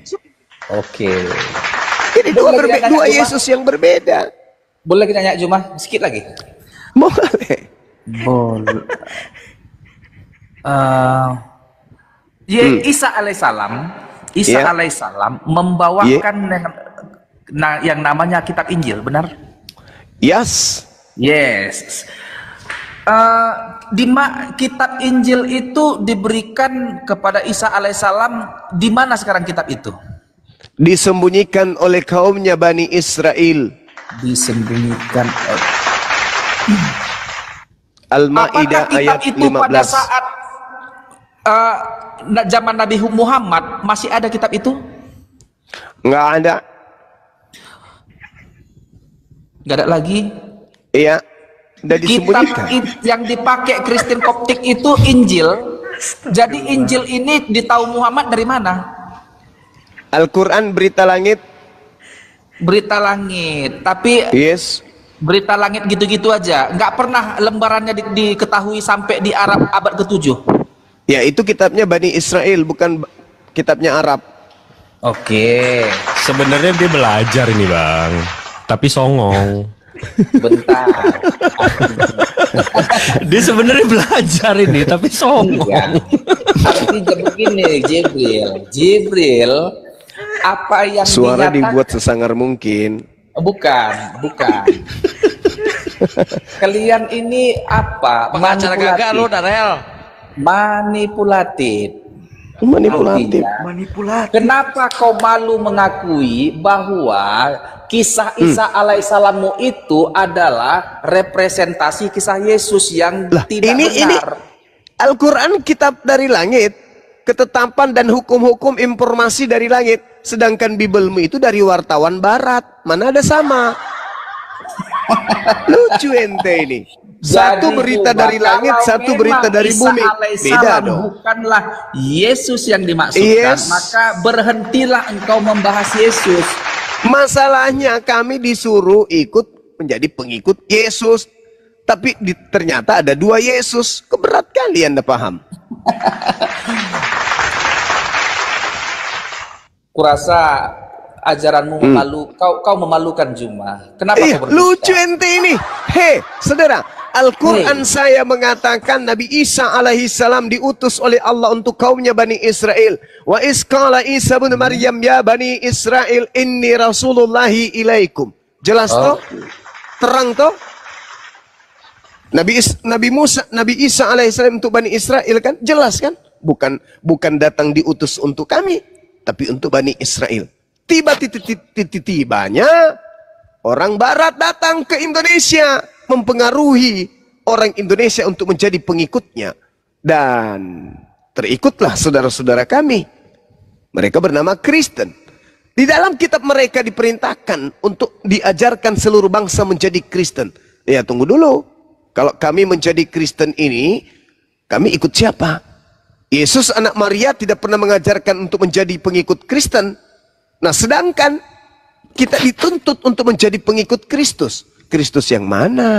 Jadi dua Yesus yang berbeda. Boleh kita nanya Juma sedikit lagi? Boleh. Isa alaihissalam membawakan yang namanya kitab Injil, benar? Yes. Kitab Injil itu diberikan kepada Isa alaihissalam. Di mana sekarang kitab itu? Disembunyikan oleh kaumnya Bani Israel. Disembunyikan. Al-Maidah ayat 15. Pada saat zaman Nabi Muhammad masih ada kitab itu? Nggak ada. Nggak ada lagi. Iya, udah disembunyikan. Kitab yang dipakai Kristen Koptik itu Injil. Jadi Injil ini ditahu Muhammad dari mana? Al-Quran berita langit. Berita langit, tapi berita langit gitu-gitu aja. Nggak pernah lembarannya diketahui sampai di Arab abad ke-7. Ya, itu kitabnya Bani Israel, bukan kitabnya Arab. Sebenarnya dia belajar ini, Bang. Tapi songong. Bentar. Dia sebenarnya belajar ini tapi songong. Artinya begini, Jibril, apa yang suara dibuat sesangar mungkin. Bukan. Kalian ini apa? Pengacara gagal lo, Darel. Manipulatif. Kenapa kau malu mengakui bahwa kisah Isa alaihissalam itu adalah representasi kisah Yesus yang tidak benar? Ini Al-Quran kitab dari langit, ketetapan dan hukum-hukum informasi dari langit, sedangkan Bibelmu itu dari wartawan barat. Mana ada sama? Lucu ente ini. Satu berita dari langit, satu berita dari bumi. Beda dong. Bukanlah Yesus yang dimaksudkan, maka berhentilah engkau membahas Yesus. Masalahnya kami disuruh ikut menjadi pengikut Yesus, tapi ternyata ada dua Yesus. Keberat kali Anda paham. Kurasa ajaranmu kau memalukan Juma. Kenapa kau berdusta? Lucu ente ini. Saudara, Al-Quran saya mengatakan Nabi Isa alaihissalam diutus oleh Allah untuk kaumnya Bani Israel. Wa isqala Isa bin Maryam ya Bani Israel inni rasulullahi ilaikum. Jelas toh? Terang toh? Nabi Isa alaihissalam untuk Bani Israel kan jelas kan? Bukan datang diutus untuk kami, tapi untuk Bani Israel. Tiba-tibanya orang Barat datang ke Indonesia, mempengaruhi orang Indonesia untuk menjadi pengikutnya, dan terikutlah saudara-saudara kami. Mereka bernama Kristen. Di dalam kitab mereka diperintahkan untuk diajarkan seluruh bangsa menjadi Kristen. Ya, tunggu dulu. Kalau kami menjadi Kristen ini, kami ikut siapa? Yesus anak Maria tidak pernah mengajarkan untuk menjadi pengikut Kristen. Nah, sedangkan kita dituntut untuk menjadi pengikut Kristus. Kristus yang mana?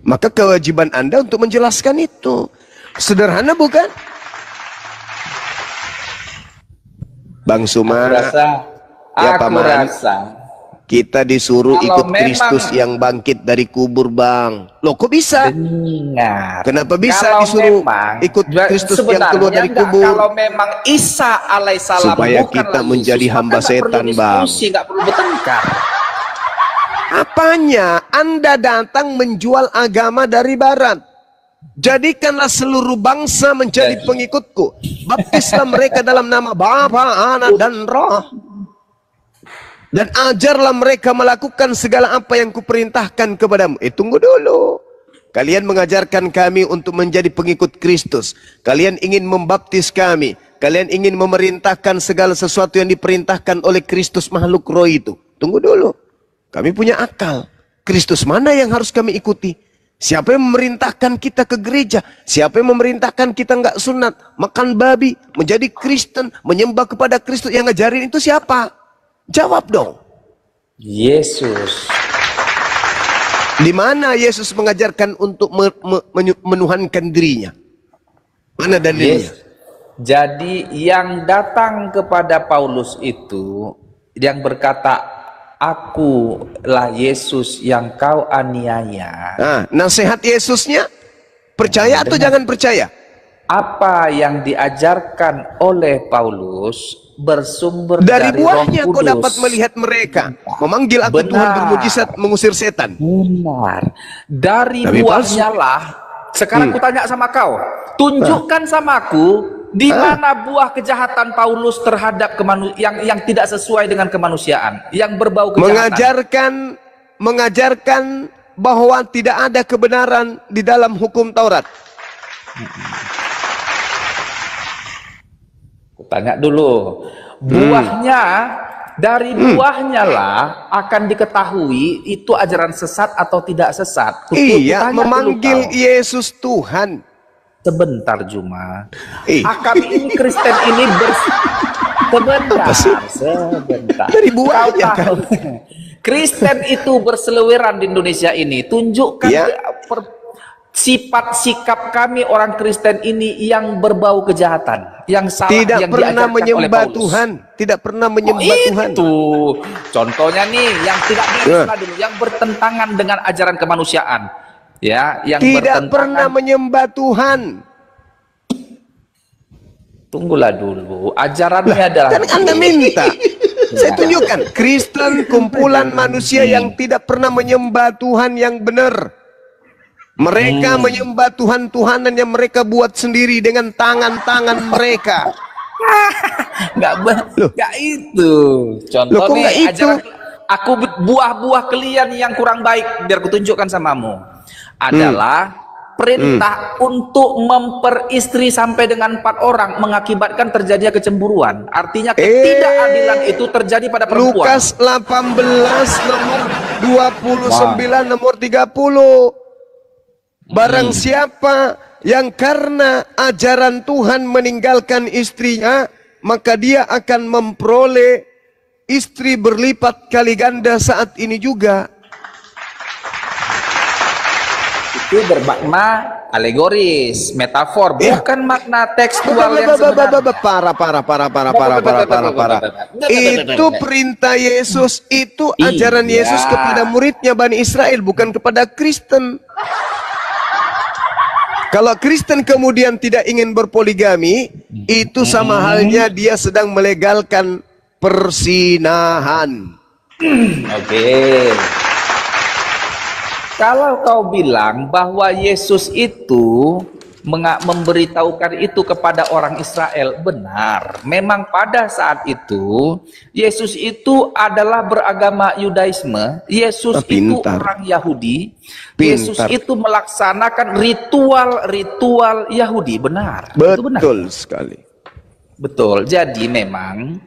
Maka kewajiban Anda untuk menjelaskan itu. Sederhana bukan? Bang Suma, ya Paman, kita disuruh ikut Kristus yang bangkit dari kubur, Bang. Loh, kok bisa? Benar. Kenapa bisa disuruh ikut Kristus yang keluar dari kubur? Kalau memang Isa alaihissalam supaya kita menjadi hamba setan, Bang. Nggak perlu bertengkar. Apanya? Anda datang menjual agama dari Barat. Jadikanlah seluruh bangsa menjadi pengikutku. Baptislah mereka dalam nama Bapa, Anak, dan Roh. Dan ajarlah mereka melakukan segala apa yang kuperintahkan kepadamu. Tunggu dulu. Kalian mengajarkan kami untuk menjadi pengikut Kristus. Kalian ingin membaptis kami. Kalian ingin memerintahkan segala sesuatu yang diperintahkan oleh Kristus makhluk roh itu. Tunggu dulu. Kami punya akal. Kristus mana yang harus kami ikuti? Siapa yang memerintahkan kita ke gereja? Siapa yang memerintahkan kita nggak sunat, makan babi, menjadi Kristen, menyembah kepada Kristus? Yang ngajarin itu siapa? Jawab dong. Yesus. Di mana Yesus mengajarkan untuk menuhankan dirinya? Mana dalilnya? Jadi yang datang kepada Paulus itu, yang berkata, akulah Yesus yang kau aniaya. Nah, nasihat Yesusnya, percaya atau jangan percaya? Apa yang diajarkan oleh Paulus bersumber dari Roh buahnya kau Kudus. dapat melihat mereka memanggil aku Tuhan bermujizat mengusir setan. Benar. Dari Tapi buahnya lah. Sekarang kutanya sama kau, tunjukkan sama aku di mana buah kejahatan Paulus terhadap yang tidak sesuai dengan kemanusiaan, yang berbau kejahatan. Mengajarkan bahwa tidak ada kebenaran di dalam hukum Taurat. Tanya dulu, buahnya, dari buahnya lah akan diketahui itu ajaran sesat atau tidak sesat. Iya, memanggil Yesus Tuhan. Sebentar Juma. Kami ini Kristen ini sebentar. Dari buahnya kan. Kristen itu berseliweran di Indonesia ini. Tunjukkan sifat sikap kami orang Kristen ini yang berbau kejahatan, yang salah, tidak yang pernah menyembah Tuhan, tidak pernah menyembah Tuhan. Itu contohnya nih yang tidak dulu, yang bertentangan dengan ajaran kemanusiaan, ya, yang tidak pernah menyembah Tuhan. Tunggulah dulu, ajarannya adalah kan Anda minta. Saya tunjukkan Kristen kumpulan manusia yang tidak pernah menyembah Tuhan yang benar. Mereka menyembah Tuhan-Tuhanan yang mereka buat sendiri dengan tangan-tangan mereka. Nggak itu. Contoh nih, aku buah-buah kalian yang kurang baik, biar kutunjukkan samamu. Adalah perintah untuk memperistri sampai dengan 4 orang mengakibatkan terjadinya kecemburuan. Artinya ketidakadilan itu terjadi pada perempuan. Lukas 18 nomor 29 nomor 30. Barang siapa yang karena ajaran Tuhan meninggalkan istrinya, maka dia akan memperoleh istri berlipat kali ganda saat ini juga. Itu bermakna alegoris, metafor, bukan makna tekstual yang sebenarnya. Itu perintah Yesus, itu ajaran Yesus kepada muridnya Bani Israel, bukan kepada Kristen. Kalau Kristen kemudian tidak ingin berpoligami, itu sama halnya dia sedang melegalkan persinahan. Kalau kau bilang bahwa Yesus itu memberitahukan itu kepada orang Israel, benar. Memang pada saat itu Yesus itu adalah beragama Yudaisme. Yesus itu orang Yahudi. Yesus itu melaksanakan ritual-ritual Yahudi, benar. Betul, itu benar. Sekali. Betul. Jadi memang,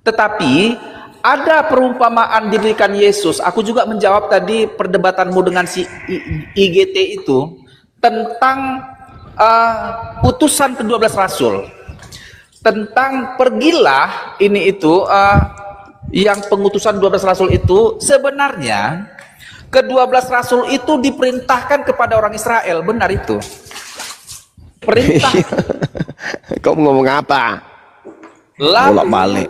tetapi ada perumpamaan diberikan Yesus. Aku juga menjawab tadi perdebatanmu dengan si IGT itu tentang utusan ke-12 rasul, tentang pergilah ini itu yang pengutusan 12 rasul itu sebenarnya ke-12 rasul itu diperintahkan kepada orang Israel, benar itu perintah. Kau ngomong apa? Lalu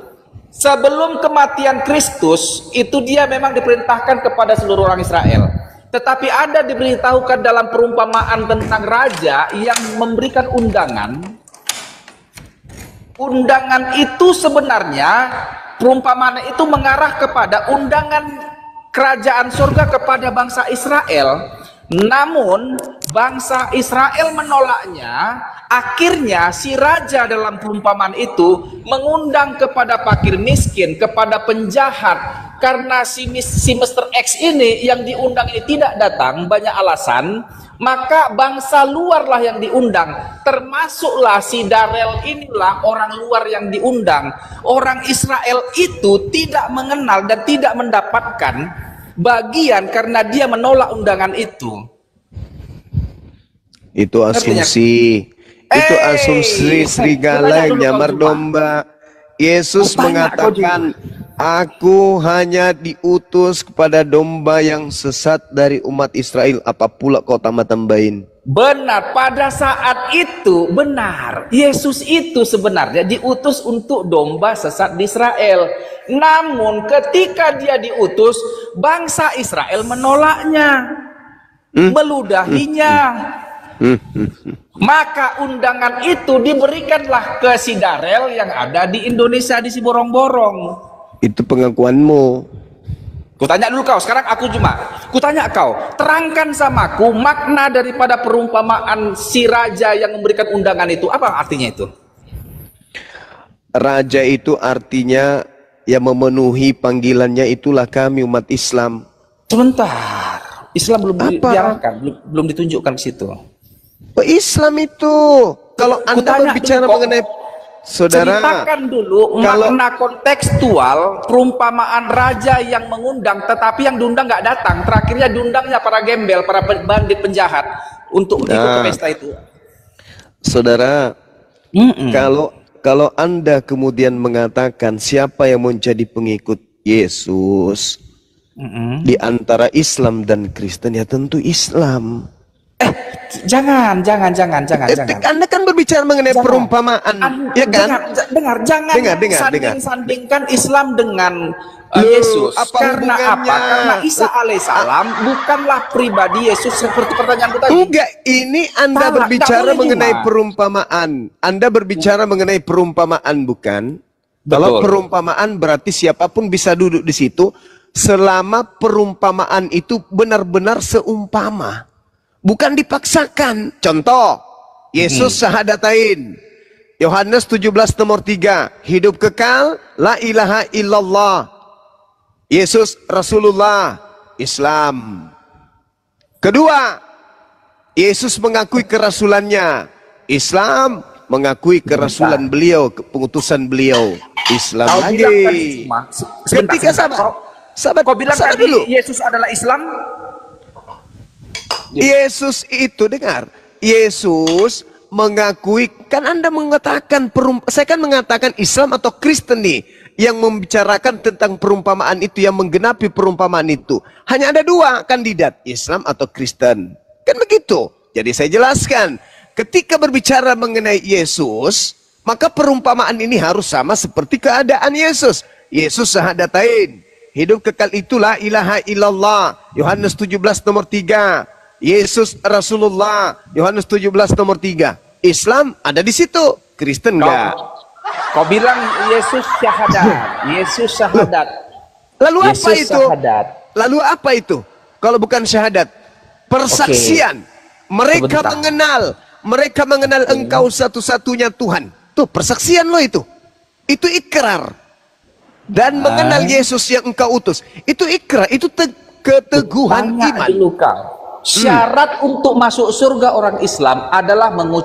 sebelum kematian Kristus itu dia memang diperintahkan kepada seluruh orang Israel. Tetapi ada diberitahukan dalam perumpamaan tentang raja yang memberikan undangan. Undangan itu sebenarnya, perumpamaan itu mengarah kepada undangan kerajaan surga kepada bangsa Israel. Namun bangsa Israel menolaknya. Akhirnya si raja dalam perumpamaan itu mengundang kepada fakir miskin, kepada penjahat. Karena si Mr. X ini yang diundang ini tidak datang, banyak alasan, maka bangsa luarlah yang diundang. Termasuklah si Darel inilah orang luar yang diundang. Orang Israel itu tidak mengenal dan tidak mendapatkan bagian karena dia menolak undangan itu. Itu asumsi. Itu asumsi serigala yang nyamar domba. Yesus mengatakan, aku hanya diutus kepada domba yang sesat dari umat Israel. Apa pula kau tambah-tambahin? Benar, pada saat itu benar. Yesus itu sebenarnya diutus untuk domba sesat di Israel. Namun ketika dia diutus, bangsa Israel menolaknya, meludahinya. Maka undangan itu diberikanlah ke si Darel yang ada di Indonesia di Siborong-borong. Itu pengakuanmu. Kutanya dulu kau, sekarang aku kutanya kau, terangkan samaku makna daripada perumpamaan si raja yang memberikan undangan itu. Apa artinya itu? Raja itu artinya yang memenuhi panggilannya, itulah kami umat Islam. Sebentar, Islam belum diarahkan, belum ditunjukkan ke situ. Islam itu, kalau Anda berbicara mengenai saudara, ceritakan dulu makna kontekstual perumpamaan raja yang mengundang, tetapi yang diundang nggak datang. Terakhirnya diundangnya para gembel, para bandit penjahat untuk ikut ke pesta itu. Saudara, kalau Anda kemudian mengatakan siapa yang menjadi pengikut Yesus di antara Islam dan Kristen, ya tentu Islam. Jangan. Anda kan berbicara mengenai perumpamaan, ya kan? Jangan sandingkan Islam dengan Yesus. Karena apa? Karena Isa alaihissalam bukanlah pribadi Yesus seperti pertanyaanku tadi. Enggak, ini Anda berbicara mengenai perumpamaan. Anda berbicara mengenai perumpamaan, bukan? Kalau perumpamaan berarti siapapun bisa duduk di situ selama perumpamaan itu benar-benar seumpama. Bukan dipaksakan. Contoh, Yesus syahadatain. Yohanes 17 nomor 3. Hidup kekal, la ilaha illallah. Yesus Rasulullah, Islam. Kedua, Yesus mengakui kerasulannya. Islam mengakui kerasulan beliau, pengutusan beliau. Islam lagi. Ketika sahabat, kau bilang tadi dulu, Yesus adalah Islam. Yesus itu, dengar, Yesus mengakui, kan Anda mengatakan, saya kan mengatakan Islam atau Kristen nih, yang membicarakan tentang perumpamaan itu, yang menggenapi perumpamaan itu. Hanya ada dua kandidat, Islam atau Kristen. Kan begitu. Jadi saya jelaskan, ketika berbicara mengenai Yesus, maka perumpamaan ini harus sama seperti keadaan Yesus. Yesus syahadatain, hidup kekal itulah ilaha illallah, Yohanes 17 nomor 3. Yesus Rasulullah, Yohanes 17 nomor 3. Islam ada di situ, Kristen enggak. Kau bilang Yesus syahadat. Yesus syahadat. Lalu Yesus apa itu? Syahadat. Lalu apa itu? Kalau bukan syahadat? Persaksian. Mereka mengenal engkau satu-satunya Tuhan. Tuh persaksian lo itu. Itu ikrar. Dan mengenal Yesus yang engkau utus. Itu ikrar, itu keteguhan iman. Syarat untuk masuk surga orang Islam adalah mengucapkan